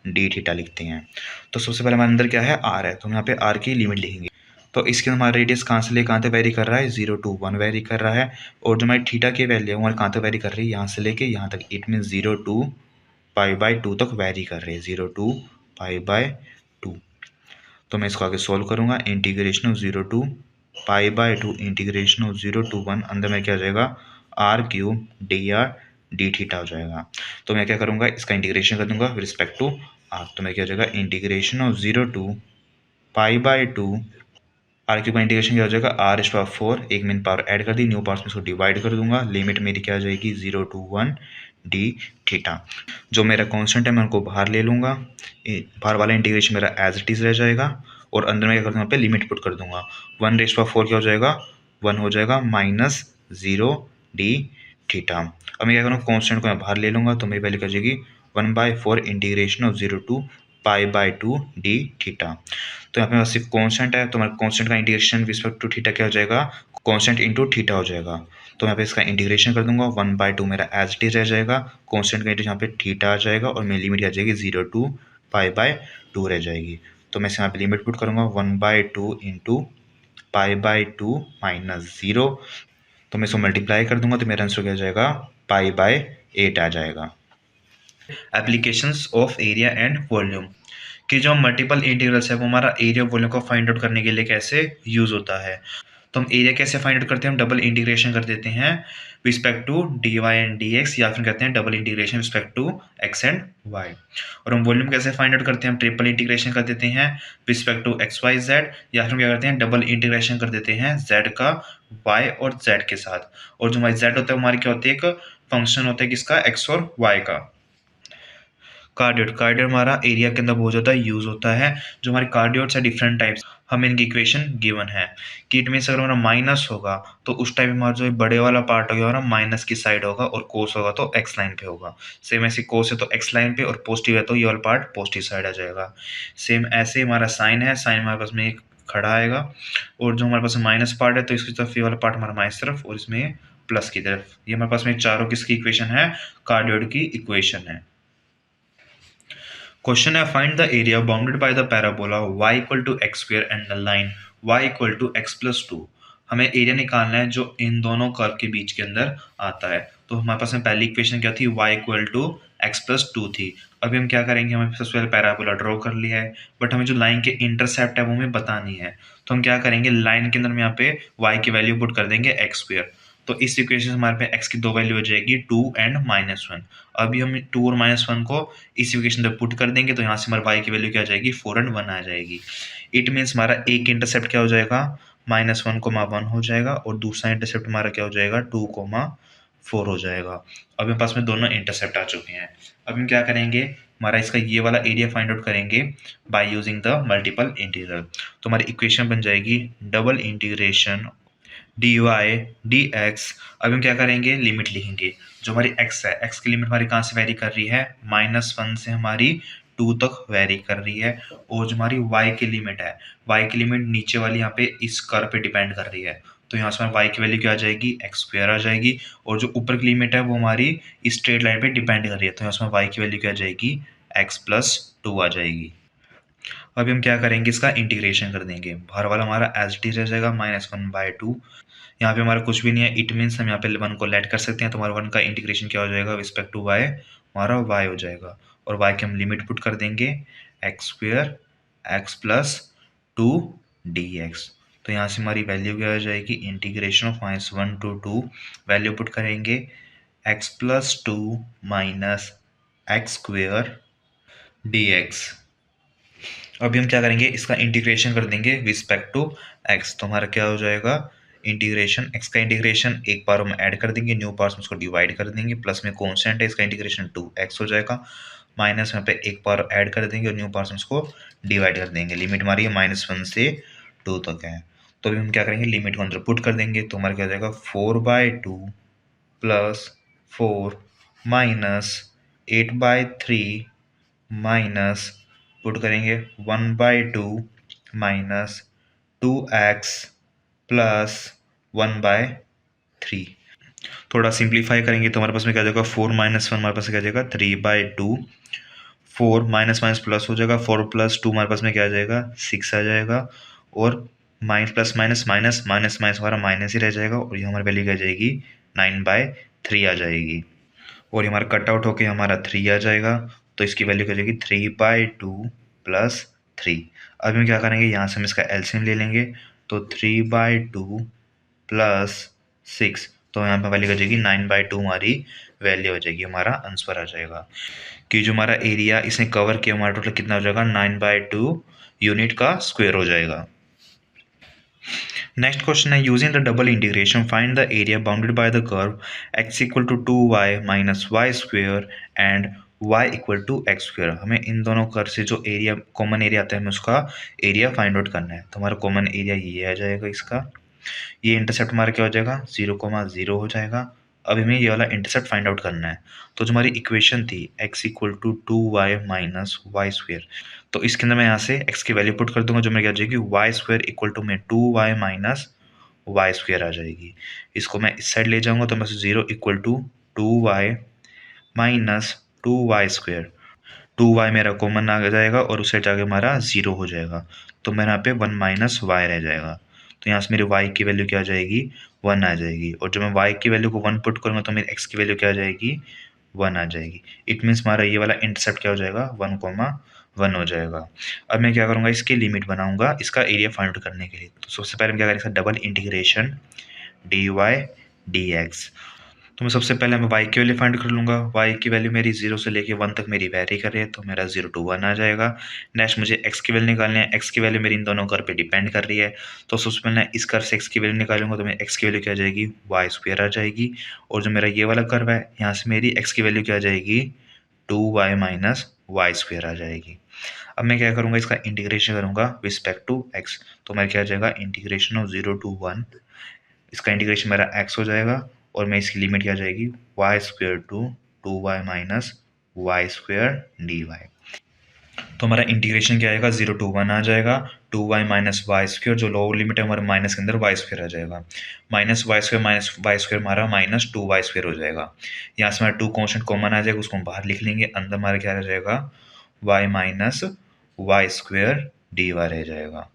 डी थीटा लिखते हैं। तो सबसे पहले हमारे अंदर क्या है, आर है, तो हम यहाँ पे आर की लिमिट लिखेंगे। तो इसके अंदर हमारा रेडियस कहाँ से ले कहाँ तक वेरी कर रहा है, 0 to 1 वेरी कर रहा है। और जो हमारी थीटा की वैल्यू है वो हमारे कहाँ तक वेरी कर रही है, यहाँ से लेके यहाँ तक। इट मीन 0 to π/2 तक वेरी कर रही है, 0 to π/2। तो मैं इसको आगे सोल्व करूँगा। Integration of 0 to π/2 integration of 0 to 1, अंदर में क्या हो जाएगा, r³ डी थीटा हो जाएगा। तो मैं क्या करूँगा, इसका इंटीग्रेशन कर दूंगा रिस्पेक्ट टू r। तो मैं क्या हो जाएगा, इंटीग्रेशन ऑफ 0 to π/2 r³ का इंटीग्रेशन क्या हो जाएगा, r⁴, एक मेन पावर ऐड कर दी, न्यू पावर्स में इसको डिवाइड कर दूंगा। लिमिट मेरी क्या आ जाएगी, 0 to 1 डी थीटा। जो मेरा कांस्टेंट है मैं उनको बाहर ले लूँगा, बाहर वाला इंटीग्रेशन मेरा एज इट इज़ रह जाएगा और अंदर में क्या कर दूँगा, पे लिमिट पुट कर दूंगा। 1⁴ क्या हो जाएगा, 1 हो जाएगा -0 डी थीटा। अब मैं क्या करूँगा, कांस्टेंट को मैं बाहर ले लूँगा, तो मेरी वैल्यू क्या हो जाएगी 1/4 integration of 0 to π/2 d theta. तो यहाँ पे मेरा सिर्फ कांस्टेंट है, तो हमारे कांस्टेंट का इंटीग्रेशन रिस्पेक्ट टू थीटा क्या हो जाएगा, कांस्टेंट इंटू थीटा हो जाएगा। तो यहाँ पे इसका इंटीग्रेशन कर दूंगा, 1/2 मेरा एज इट इज रह जाएगा, कांस्टेंट का इंटू यहाँ पे थीटा आ जाएगा और मेरी लिमिट आ जाएगी 0 to π/2 रह जाएगी। तो मैं यहाँ पे लिमिट पुट करूँगा 1/2 इंटू π/2 -0। तो मैं इसको मल्टीप्लाई कर दूंगा तो मेरा आंसर क्या आ जाएगा, π/8 आ जाएगा। Applications of area and volume, कि जो मल्टीपल इंटीग्रल्स है वो हमारा एरिया वॉल्यूम को फाइंड आउट करने के लिए कैसे यूज होता है। तो हम एरिया कैसे फाइंड आउट करते हैं, हम डबल इंटीग्रेशन कर देते हैं respect to d y and d x, या फिर कहते हैं double integration respect to x and y. और हम वॉल्यूम कैसे फाइंड आउट करते हैं, हम ट्रिपल इंटीग्रेशन कर देते हैं respect to x y z, या फिर क्या करते हैं डबल इंटीग्रेशन कर देते हैं जेड का वाई और जेड के साथ। और जो हमारी जेड होता है हमारी क्या होती है, एक फंक्शन होता है किसका, एक्स और वाई का। कार्डियोट हमारा एरिया के अंदर बहुत ज़्यादा यूज होता है। जो हमारे कार्डियोट्स है डिफरेंट टाइप्स, हमें इनकी इक्वेशन गिवन है कि इट मीन्स अगर हमारा माइनस होगा तो उस टाइम हमारा जो बड़े वाला पार्ट होगा हमारा माइनस की साइड होगा, और कोस होगा तो एक्स लाइन पे होगा। सेम ऐसे कोस है तो एक्स लाइन पे, और पॉजिटिव है तो ये वाला पार्ट पॉजिटिव साइड आ जाएगा। सेम ऐसे हमारा साइन है, साइन हमारे पास में एक खड़ा आएगा, और जो हमारे पास माइनस पार्ट है तो इसकी तरफ ये वाला पार्ट हमारा माइनस तरफ, और इसमें प्लस की तरफ। ये हमारे पास में चारों किसकी इक्वेशन है, कार्डियोट की इक्वेशन है। क्वेश्चन है find the area bounded by the parabola y equal to x square and the line y equal to x plus 2। हमें एरिया निकालना है जो इन दोनों कर्व के बीच के अंदर आता है। तो हमारे पास में पहली इक्वेशन क्या थी, y equal to x plus 2 थी। अभी हम क्या करेंगे, हमें सबसे पहले पैराबोला ड्रॉ कर लिया है, बट हमें जो लाइन के इंटरसेप्ट है वो हमें बतानी है। तो हम क्या करेंगे, लाइन के अंदर हम यहाँ पे y की वैल्यू पुट कर देंगे एक्स स्क्वायर। तो इस इक्वेशन से हमारे पे x की दो वैल्यू हो जाएगी 2 एंड -1। अभी हम 2 और -1 को इस इक्वेशन पे पुट कर देंगे, तो यहाँ से हमारे y की वैल्यू क्या आ जाएगी, 4 एंड 1 आ जाएगी। इट मीन्स हमारा एक इंटरसेप्ट क्या हो जाएगा, -1, 1 हो जाएगा, और दूसरा इंटरसेप्ट हमारा क्या हो जाएगा, 2, 4 हो जाएगा। अभी हमारे पास में दोनों इंटरसेप्ट आ चुके हैं। अब हम क्या करेंगे, हमारा इसका ये वाला एरिया फाइंड आउट करेंगे by using the multiple integral. तो हमारी इक्वेशन बन जाएगी double integration d y d x. अब हम क्या करेंगे, लिमिट लिखेंगे। जो हमारी x है, x की लिमिट हमारी कहाँ से वेरी कर रही है, -1 से हमारी 2 तक वेरी कर रही है। और जो हमारी y की लिमिट है, y की लिमिट नीचे वाली यहाँ पे इस कर्व पे डिपेंड कर रही है। तो यहाँ से हमारी y की वैल्यू क्या आ जाएगी, एक्स स्क्वायर आ जाएगी। और जो ऊपर की लिमिट है वो हमारी इस स्ट्रेट लाइन पे डिपेंड कर रही है, तो यहाँ से हमारी y की वैल्यू क्या आ जाएगी, x प्लस 2 आ जाएगी। अभी हम क्या करेंगे, इसका इंटीग्रेशन कर देंगे। बाहर वाला हमारा एज टी रह जाएगा -1/2। यहाँ पे हमारा कुछ भी नहीं है, इट मीन्स हम यहाँ पे 1 को लेट कर सकते हैं। तो हमारा 1 का इंटीग्रेशन क्या हो जाएगा, रिस्पेक्ट टू y हमारा y हो जाएगा, और y की हम लिमिट पुट कर देंगे x square x plus 2 dx। तो यहाँ से हमारी वैल्यू क्या हो जाएगी, integration of -1 to 2 value put करेंगे x plus two minus x square d x. अभी हम क्या करेंगे, इसका इंटीग्रेशन कर देंगे विस्पेक्ट टू एक्स। तो हमारा क्या हो जाएगा, इंटीग्रेशन एक्स का इंटीग्रेशन एक बार हम ऐड कर देंगे, न्यू पार्ट्स में उसको डिवाइड कर देंगे, प्लस में कॉन्स्टेंट है इसका इंटीग्रेशन 2x हो जाएगा, माइनस में पे एक बार ऐड कर देंगे और न्यू पार्ट्स में उसको डिवाइड कर देंगे। लिमिट हमारी -1 से 2 तक है। तो अभी हम क्या करेंगे, लिमिट को अंदर पुट कर देंगे। तो हमारा क्या हो जाएगा 4/2 प्लस 4 माइनस 8/3 माइनस पुट करेंगे 1/2 माइनस 2x प्लस 1/3। थोड़ा सिंप्लीफाई करेंगे तो हमारे पास में क्या जाएगा 4 - 1 हमारे पास क्या जाएगा 3/2। 4 माइनस माइनस प्लस हो जाएगा, 4 प्लस 2 हमारे पास में क्या आ जाएगा 6 आ जाएगा, और minus plus minus minus minus minus हमारा माइनस ही रह जाएगा, और ये हमारी वैल्यू क्या आ जाएगी 9/3 आ जाएगी, और ये हमारा कट आउट होके हमारा 3 आ जाएगा। तो इसकी वैल्यू क्या जाएगी 3/2 प्लस 3। अब हम क्या करेंगे, यहाँ से हम इसका एलसीएम ले लेंगे। तो 3/2 प्लस 6, तो यहाँ पे वैल्यू क्या जाएगी 9/2 हमारी वैल्यू हो जाएगी, हमारा आंसर आ जाएगा कि जो हमारा एरिया इसने कवर किया हमारा टोटल कितना हो जाएगा 9/2 यूनिट का स्क्वायर हो जाएगा। नेक्स्ट क्वेश्चन है, using the double integration find the area bounded by the curve x equal to 2y minus y square and y equal to x square. हमें इन दोनों कर्व से जो एरिया कॉमन एरिया आता है हमें उसका एरिया फाइंड आउट करना है। तो हमारा कॉमन एरिया ये आ जाएगा, इसका ये इंटरसेप्ट हमारा क्या हो जाएगा 0,0 हो जाएगा। अब हमें ये वाला इंटरसेप्ट फाइंड आउट करना है। तो जो हमारी इक्वेशन थी x equal to 2y minus y square, तो इसके अंदर मैं यहाँ से x की वैल्यू पुट कर दूंगा, जो मेरे क्या आ जाएगी वाई स्क्वेयर इक्वल टू में 2y माइनस वाई स्क्वेयर आ जाएगी। इसको मैं इस साइड ले जाऊंगा तो बस 0 equal to 2y minus 2y square, 2y मेरा कॉमन आ जाएगा और उस साइड जाके हमारा 0 हो जाएगा। तो मेरे यहाँ पे 1 माइनस वाई रह जाएगा। तो यहाँ से मेरी y की वैल्यू क्या आ जाएगी 1 आ जाएगी, और जब मैं y की वैल्यू को 1 पुट करूँगा तो मेरी x की वैल्यू क्या आ जाएगी 1 आ जाएगी। इट मीन्स हमारा ये वाला इंटरसेप्ट क्या हो जाएगा 1,1 हो जाएगा। अब मैं क्या करूँगा, इसकी लिमिट बनाऊंगा इसका एरिया फाइंड आउट करने के लिए। तो सबसे पहले हम क्या करेंगे, डबल इंटीग्रेशन dy dx। तो मैं सबसे पहले मैं y की वैल्यू फाइंड कर लूँगा। y की वैल्यू मेरी 0 से लेके 1 तक मेरी वेरी कर रही है, तो मेरा 0 to 1 आ जाएगा। नेक्स्ट मुझे x की वैल्यू निकालनी है। x की वैल्यू मेरी इन दोनों कर्व पे डिपेंड कर रही है, तो सबसे पहले इस कर्व से x की वैल्यू निकालूंगा, तो मेरी x की वैल्यू क्या आ जाएगी वाई स्क्वेयर आ जाएगी। और जो मेरा ये वाला कर्व है यहाँ से मेरी x की वैल्यू क्या आ जाएगी 2y माइनस वाई स्क्वेयर आ जाएगी। अब मैं क्या करूँगा, इसका इंटीग्रेशन करूँगा विस्पेक्ट टू x। तो मेरा क्या आ जाएगा इंटीग्रेशन ऑफ 0 to 1, इसका इंटीग्रेशन मेरा x हो जाएगा, और मैं इसकी लिमिट क्या आ जाएगी y square to 2y minus y square d y. तो हमारा इंटीग्रेशन क्या आएगा 0 to 1 आ जाएगा, 2y माइनस वाई स्क्वेयर, जो लोअर लिमिट है हमारे माइनस के अंदर वाई स्क्वेयर आ जाएगा, माइनस वाई स्क्वेयर हमारा माइनस 2y स्क्वेयर हो जाएगा। यहाँ से हमारा 2 कॉन्स्टेंट कॉमन आ जाएगा, उसको हम बाहर लिख लेंगे, अंदर हमारा क्या आ जाएगा y minus y square d y रह जाएगा।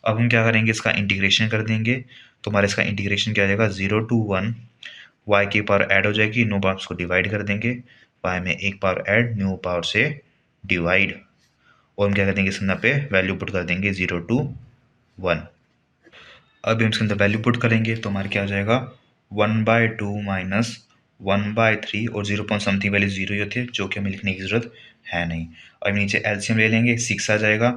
अब हम क्या करेंगे, इसका इंटीग्रेशन कर देंगे। तो हमारा इसका इंटीग्रेशन क्या आ जाएगा 0 to 1, y की पावर ऐड हो जाएगी, न्यू पावर को डिवाइड कर देंगे, y में एक पावर ऐड न्यू पावर से डिवाइड, और हम क्या कर देंगे इसके अंदर पे वैल्यू पुट कर देंगे 0 to 1। अब हम इसके अंदर वैल्यू पुट करेंगे तो हमारे क्या आ जाएगा 1/2 माइनस 1/3, और 0 पॉइंट समथिंग वैल्यू 0 ही होती है, जो कि हमें लिखने की जरूरत है नहीं। अब नीचे एलसीएम ले लेंगे, 6 आ जाएगा,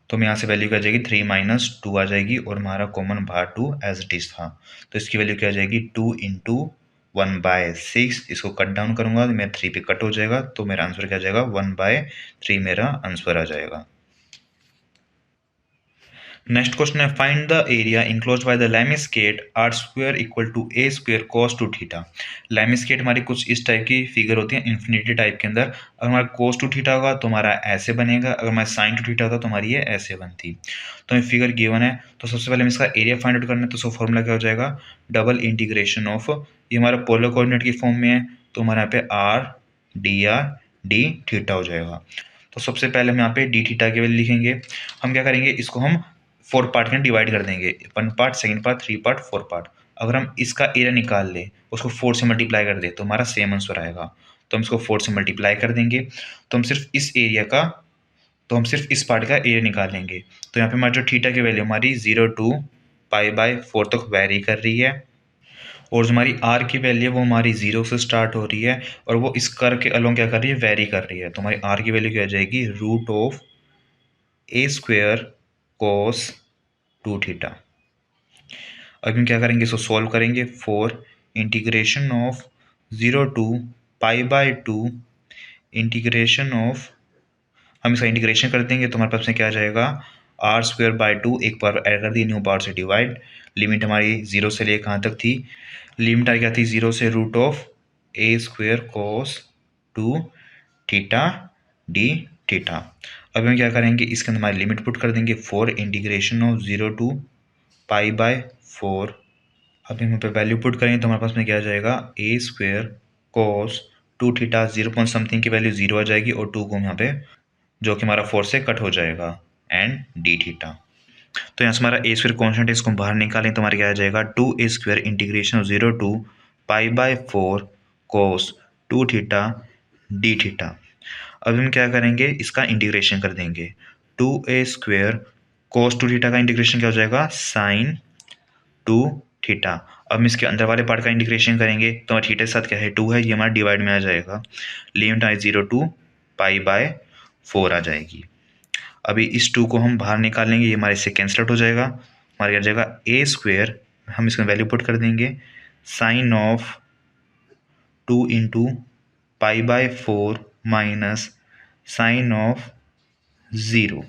तो हम यहाँ से वैल्यू क्या आ जाएगी 3 माइनस 2 आ जाएगी, और हमारा कॉमन बाहर 2 एज इट इज था, तो इसकी वैल्यू क्या आ जाएगी 2 इंटू 1/6। इसको कट डाउन करूंगा तो मेरा 3 पे कट हो जाएगा, तो मेरा आंसर क्या आ जाएगा 1/3 मेरा आंसर आ जाएगा। नेक्स्ट क्वेश्चन है, find the area enclosed by the lemniscate r square equal to a square cos two theta. Lemniscate हमारी कुछ इस टाइप की फिगर होती है इन्फिनिटी टाइप के अंदर। अगर हमारा कोस टू थीटा होगा तो हमारा ऐसे बनेगा, अगर हमारा साइन टू थीटा होता तो हमारी ये ऐसे बनती। तो ये फिगर गिवन है, तो सबसे पहले हमें इसका एरिया फाइंड आउट करना है। तो उसका फॉर्मूला क्या हो जाएगा डबल इंटीग्रेशन ऑफ, ये हमारा पोलर कोऑर्डिनेट की फॉर्म में है, तो हमारे यहाँ पे आर डी थीटा हो जाएगा। तो सबसे पहले हम यहाँ पे डी थीटा के वैल्यू लिखेंगे। हम क्या करेंगे, इसको हम 4 पार्ट में डिवाइड कर देंगे, 1 part, second part, 3 part, 4 part. अगर हम इसका एरिया निकाल लें, उसको 4 से मल्टीप्लाई कर दें, तो हमारा सेम आंसर आएगा। तो हम इसको 4 से मल्टीप्लाई कर देंगे, तो हम सिर्फ इस एरिया का, तो हम सिर्फ इस पार्ट का एरिया निकाल लेंगे। तो यहाँ पे हमारी जो थीटा की वैल्यू हमारी 0 to π/4 तक वेरी कर रही है, और जो हमारी आर की वैल्यू है वो हमारी 0 से स्टार्ट हो रही है और वो इस कर के अलोंग क्या कर रही है, वेरी कर रही है। तो हमारी आर की वैल्यू क्या आ जाएगी, root of a square cos 2 theta. अब हम क्या करेंगे, इसको सॉल्व करेंगे। Four integration of 0 to pi by 2 integration of, हम इसका इंटीग्रेशन कर देंगे तो हमारे पास में क्या आ जाएगा, आर स्क्वेयर बाय 2, एक पावर ऐड कर दी, न्यू पावर से डिवाइड। लिमिट हमारी 0 से लेकर कहाँ तक थी, लिमिट आ क्या थी 0 से, root of a square cos 2 theta d theta. अब हम क्या करेंगे, इसके अंदर हमारी लिमिट पुट कर देंगे। Four integration of 0 to pi by 4। अब हम यहाँ पे वैल्यू पुट करेंगे तो हमारे पास में क्या आ जाएगा, ए square cos 2 theta, 0 point something की वैल्यू 0 आ जाएगी और 2 को हम यहाँ पे, जो कि हमारा 4 से कट हो जाएगा, एंड डी थीटा। तो यहाँ से हमारा ए स्क्वेयर कॉन्स्टेंट है, इसको बाहर निकालें तो हमारा क्या आ जाएगा, 2 a square integration of 0 to pi by 4 cos 2 theta d theta. अब हम क्या करेंगे, इसका इंटीग्रेशन कर देंगे। 2 ए स्क्वेयर कोस 2 थीटा का इंटीग्रेशन क्या हो जाएगा, साइन 2 थीटा। अब हम इसके अंदर वाले पार्ट का इंटीग्रेशन करेंगे तो हमारा थीटा के साथ क्या है, 2 है, ये हमारा डिवाइड में आ जाएगा। लिमिट आई 0 टू पाई बाय 4 आ जाएगी। अभी इस 2 को हम बाहर निकाल लेंगे, ये हमारे से कैंसिल आउट हो जाएगा। हमारे क्या जाएगा, ए स्क्वेयर, हम इसका वैल्यू पुट कर देंगे, sine of 2 into pi by 4 minus sine of 0।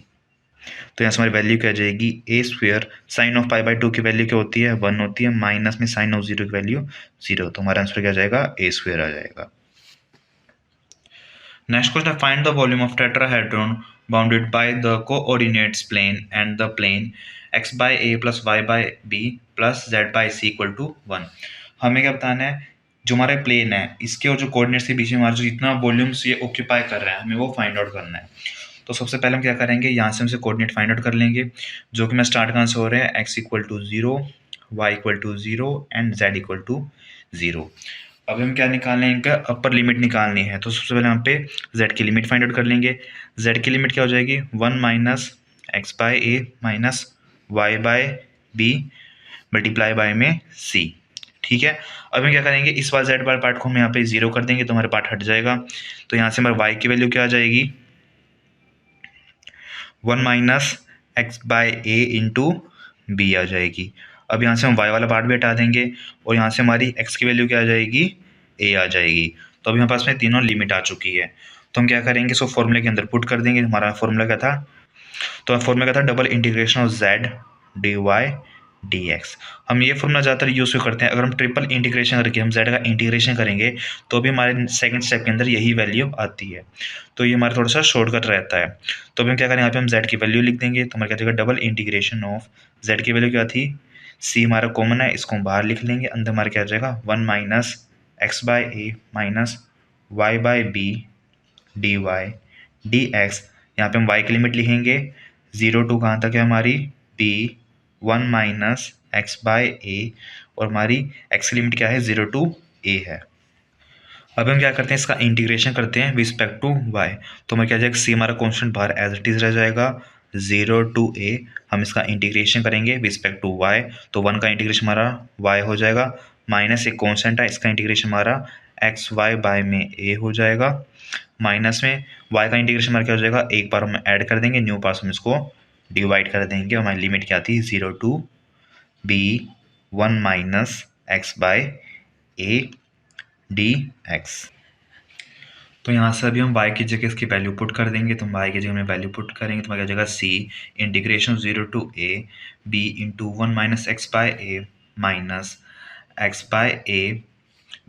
तो यहाँ से हमारी वैल्यू क्या आ जाएगी, a square sine of pi by 2 की वैल्यू क्या होती है, 1 होती है, माइनस में साइन ऑफ 0 की वैल्यू 0। तो हमारा आंसर क्या आ जाएगा, ए स्क्वेयर आ जाएगा। Next question, find the volume of tetrahedron bounded by the coordinates plane and the plane x by a plus y by b plus z by c equal to 1। हमें क्या बताना है, जो हमारा प्लेन है इसके और जो कोऑर्डिनेट्स के बीच में हमारा जो जितना वॉल्यूम्स ये ऑक्यूपाई कर रहा है, हमें वो फाइंड आउट करना है। तो सबसे पहले हम क्या करेंगे, यहाँ से हमसे कोऑर्डिनेट फाइंड आउट कर लेंगे, जो कि मैं स्टार्ट कहाँ से हो रहे हैं, x equal to 0, y equal to 0 and z equal to 0। अब हम क्या निकालने हैं, इनका अपर लिमिट निकालनी है। तो सबसे पहले हम पे z की लिमिट फाइंड आउट कर लेंगे। z की लिमिट क्या हो जाएगी, 1 minus x by a minus y by b multiply by में c। ठीक है। अब हम क्या करेंगे, इस बार z बार पार्ट को हम यहाँ पे 0 कर देंगे तो हमारे पार्ट हट जाएगा। तो यहाँ से हमारे y की वैल्यू क्या आ जाएगी, 1 minus x by A into B आ जाएगी। अब यहाँ से हम y वाला पार्ट भी हटा देंगे और यहाँ से हमारी x की वैल्यू क्या आ जाएगी, a आ जाएगी। तो अभी हमारे पास में तीनों लिमिट आ चुकी है। तो हम क्या करेंगे, इसको फॉर्मूले के अंदर पुट कर देंगे। हमारा फॉर्मूला क्या था, तो फॉर्मूला क्या था, double integration of z d y d x. हम ये फॉर्मूला ज़्यादातर यूज़ करते हैं। अगर हम ट्रिपल इंटीग्रेशन करके हम z का इंटीग्रेशन करेंगे तो भी हमारे सेकंड स्टेप के अंदर यही वैल्यू आती है। तो ये हमारा थोड़ा सा शॉर्टकट रहता है। तो अभी हम क्या करें, यहाँ पे हम z की वैल्यू लिख देंगे। तो हमारे क्या जाएगा, डबल इंटीग्रेशन ऑफ z की वैल्यू क्या थी, c हमारा कॉमन है, इसको हम बाहर लिख लेंगे। अंदर हमारा क्या आ जाएगा, 1 minus x by a minus y by b d y d x. यहाँ पे हम y की लिमिट लिखेंगे, 0 टू कहाँ तक है हमारी, b 1 माइनस एक्स बाय ए, और हमारी x की लिमिट क्या है, 0 टू a है। अब हम क्या करते हैं, इसका इंटीग्रेशन करते हैं विस्पेक्ट टू y। तो हमें क्या जाएगा, c हमारा कॉन्स्टेंट बाहर एज इट इज रह जाएगा, 0 टू a। हम इसका इंटीग्रेशन करेंगे विस्पेक्ट टू y, तो 1 का इंटीग्रेशन हमारा y हो जाएगा, माइनस एक कॉन्स्टेंट है, इसका इंटीग्रेशन हमारा एक्स वाई बाय में a हो जाएगा, माइनस में y का इंटीग्रेशन हमारा क्या हो जाएगा, एक बार हम ऐड कर देंगे, न्यू पार्ट हम इसको डिवाइड कर देंगे। हमारी लिमिट क्या थी, 0 to b 1 minus x by a d x. तो यहाँ से अभी हम y की जगह इसकी वैल्यू पुट कर देंगे। तो हम y की जगह में वैल्यू पुट करेंगे तो हमारी जगह c integration 0 to a b into 1 minus x by a minus x by a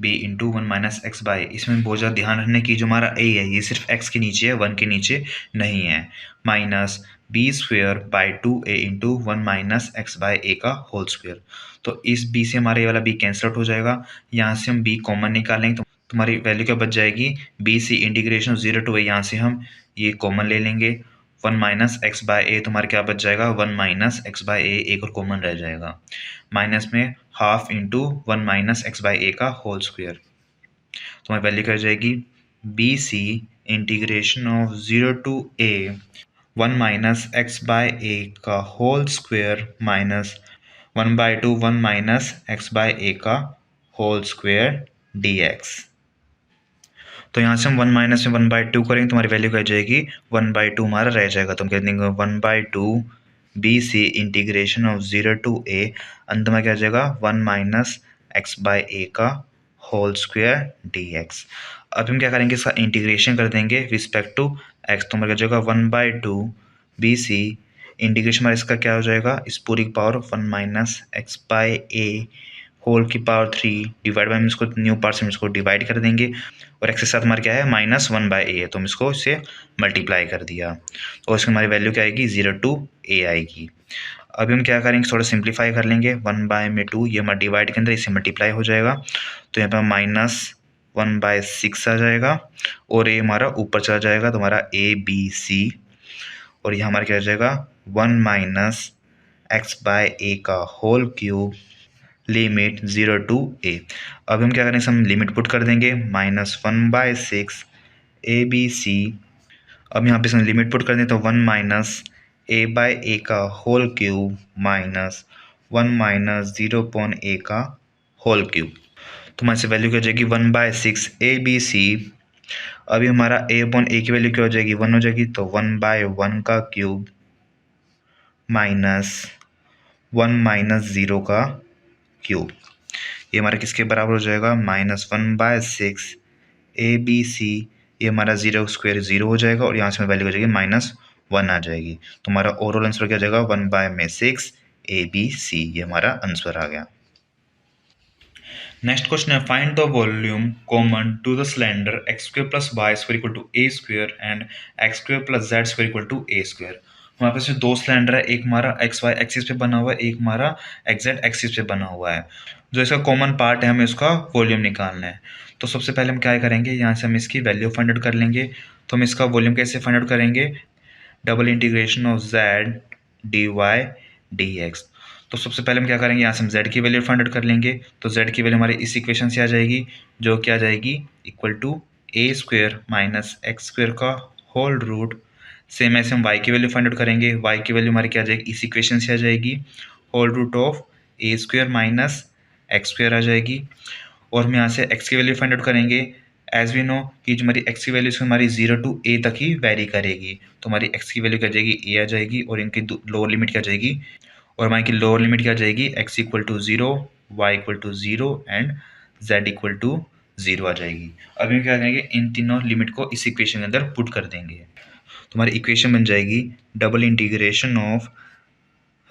b into 1 minus x by. इसमें बहुत ज़्यादा ध्यान रखने की, जो हमारा a है ये सिर्फ x के नीचे है, 1 के नीचे नहीं है, minus b square by 2a into 1 minus x by a का होल स्क्वेयर। तो इस b से हमारा ये वाला b कैंसिल आउट हो जाएगा। यहाँ से हम b कॉमन निकालेंगे तो तुम्हारी वैल्यू क्या बच जाएगी, b c integration 0 to a, यहाँ से हम ये कॉमन ले लेंगे, 1 माइनस एक्स बाय ए, तुम्हारा क्या बच जाएगा, 1 माइनस एक्स बाय ए, एक और कॉमन रह जाएगा, माइनस में half into 1 minus x by a का होल स्क्वेयर। तुम्हारी वैल्यू क्या हो जाएगी, b c integration of 0 to a 1 minus x by a का whole square minus 1 by 2 1 minus x by a का होल स्क्वायर डी एक्स। तो यहाँ से हम 1 माइनस में 1/2 करेंगे तो हमारी वैल्यू क्या जाएगी, 1/2 हमारा रह जाएगा। तो हम कह देंगे 1/2 b c integration of 0 to a, अंत में क्या जाएगा 1 माइनस एक्स बाई ए का होल स्क्वायर डी एक्स। अब हम क्या करेंगे, इसका इंटीग्रेशन कर देंगे रिस्पेक्ट टू एक्स। तो हमारा क्या जाएगा 1/2 बी सी इंटीग्रेशन हमारा इसका क्या हो जाएगा, इस पूरी की power 1 minus x by a whole की पावर 3 डिवाइड बाई, हम इसको न्यू पार्ट से हम इसको डिवाइड कर देंगे और एक्स के साथ हमारा क्या है -1/a है, तो हम इसको इससे मल्टीप्लाई कर दिया तो इसमें हमारी वैल्यू क्या आएगी 0 टू a आएगी। अभी हम क्या करेंगे, थोड़ा सिंप्लीफाई कर लेंगे, 1/2 ये हमारा डिवाइड के अंदर इससे मल्टीप्लाई हो जाएगा तो यहाँ पर -1/6 आ जाएगा और a हमारा ऊपर चला जाएगा तो हमारा ABC और यहाँ हमारा क्या आ जाएगा 1 माइनस एक्स बाय ए का whole cube limit 0 to a। अब हम क्या करेंगे, हम लिमिट पुट कर देंगे -1/6 ABC। अब यहाँ पे हम लिमिट पुट कर दें तो 1 माइनस a/a का whole cube minus 1 minus 0/a का होल क्यूब। तो हमारे से वैल्यू क्या हो जाएगी 1/6 ABC। अभी हमारा a/a की वैल्यू क्या हो जाएगी 1 हो जाएगी, तो 1/1 का क्यूब माइनस 1 माइनस 0 का क्यूब, ये हमारा किसके बराबर हो जाएगा -1/6 ABC। ये हमारा 0 स्क्वायर 0 हो जाएगा और यहाँ से वैल्यू हो जाएगी -1 आ जाएगी। तो हमारा ओवरऑल आंसर क्या जाएगा 1/6 ABC, ये हमारा आंसर आ गया। नेक्स्ट क्वेश्चन है, find the volume common to the cylinder x square plus y square equal to a square and x square plus z square equal to a square. हमारे पास दो सिलेंडर है, एक हमारा एक्स वाई एक्सिस पे बना हुआ है, एक हमारा एक्स जेड एक्सिस पे बना हुआ है। जो इसका कॉमन पार्ट है हमें उसका वॉल्यूम निकालना है। तो सबसे पहले हम क्या करेंगे, यहाँ से हम इसकी वैल्यू फाइंड आउट कर लेंगे। तो हम इसका वॉल्यूम कैसे फाइंड आउट करेंगे, double integration of z d y d x. तो सबसे पहले हम क्या करेंगे, यहाँ से हम z की वैल्यू फाइंड आउट कर लेंगे। तो z की वैल्यू हमारी इस इक्वेशन से आ जाएगी, जो क्या आ जाएगी equal to a square minus x square का होल रूट। सेम ऐसे हम y की वैल्यू फाइंड आउट करेंगे, y की वैल्यू हमारी क्या आ जाएगी इस इक्वेशन से आ जाएगी, whole root of a square minus x square आ जाएगी। और हम यहाँ से x की वैल्यू फाइंड आउट करेंगे। एज वी नो कि जो हमारी x की वैल्यू हमारी 0 टू a तक ही वेरी करेगी, तो हमारी x की वैल्यू क्या आ जाएगी a आ जाएगी और इनकी लोअर लिमिट क्या आ जाएगी, और हमारी की लोअर लिमिट क्या आ जाएगी x equal to 0, y equal to 0 and z equal to 0 आ जाएगी। अभी हम क्या करेंगे, इन तीनों लिमिट को इस इक्वेशन के अंदर पुट कर देंगे। तो हमारी इक्वेशन बन जाएगी double integration of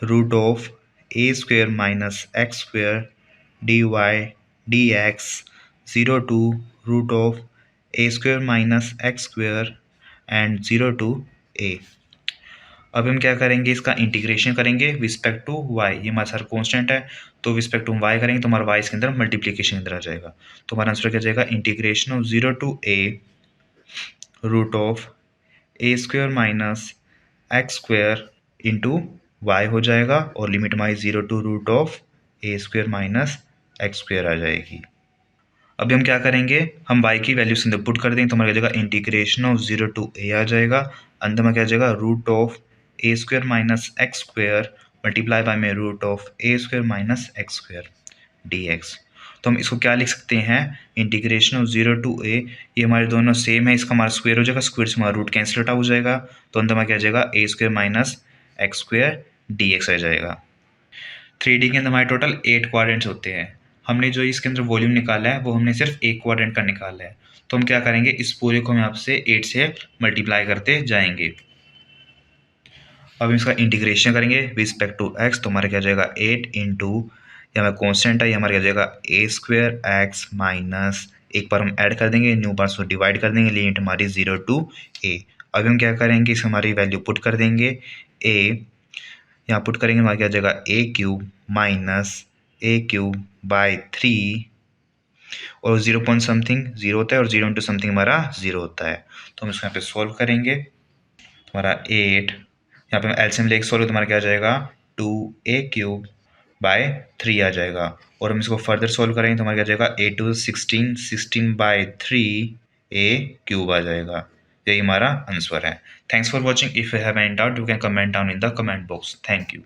root of a square minus x square d y d x 0 to root of a square minus x square and 0 to a। अब हम क्या करेंगे, इसका इंटीग्रेशन करेंगे विस्पेक्ट टू वाई, ये हमारा सर कॉन्स्टेंट है तो विस्पेक्ट टू वाई करेंगे तो हमारा वाई इसके अंदर मल्टीप्लीकेशन के अंदर आ जाएगा। तो हमारा आंसर क्या जाएगा integration of 0 to a root of a square minus x square into y हो जाएगा और लिमिट हमारी 0 to root of a square minus x square आ जाएगी। अभी हम क्या करेंगे, हम y की वैल्यू से पुट कर देंगे तो हमारा क्या जाएगा इंटीग्रेशन ऑफ 0 टू a आ जाएगा, अंदर में क्या जाएगा root of a square minus x square multiply by में root of a square minus x square d x. तो हम इसको क्या लिख सकते हैं, इंटीग्रेशन ऑफ 0 टू a, ये हमारे दोनों सेम है, इसका हमारा स्क्वायर हो जाएगा, स्क्वायर से हमारा रूट कैंसिल आउट हो जाएगा तो अंदर में क्या जाएगा a square minus x square d x आ जाएगा। 3D के अंदर हमारे टोटल 8 क्वाड्रेंट्स होते हैं, हमने जो इसके अंदर वॉल्यूम निकाला है वो हमने सिर्फ एक क्वाड्रेंट का निकाला है। तो हम क्या करेंगे, इस पूरे को हम यहाँ से 8 से मल्टीप्लाई करते जाएंगे। अब हम इसका इंटीग्रेशन करेंगे रिस्पेक्ट टू एक्स, तो हमारा क्या जाएगा 8 इंटू ये हमारा कॉन्स्टेंट है, ये हमारा क्या जाएगा ए स्क्वायर एक्स माइनस एक बार हम ऐड कर देंगे, न्यू बार को डिवाइड कर देंगे, लिमिट हमारी 0 टू a। अभी हम क्या करेंगे, इस हमारी वैल्यू पुट कर देंगे a, यहाँ पुट करेंगे हमारा क्या जाएगा a cube minus a cube by 3 और 0 पॉइंट समथिंग 0 होता है और 0 इंटू समथिंग हमारा 0 होता है। तो हम इसको यहाँ पे सॉल्व करेंगे, हमारा 8 यहाँ पे एलसीएम लेके सॉल्व तो हमारा क्या आ जाएगा 2a क्यूब बाय 3 आ जाएगा और हम इसको फर्दर सॉल्व करेंगे तो हमारा क्या आ जाएगा 8 टू 16, 16 बाय 3a क्यूब आ जाएगा। यही हमारा आंसर है। Thanks for watching. If you have any doubt you can comment down in the comment box. Thank you.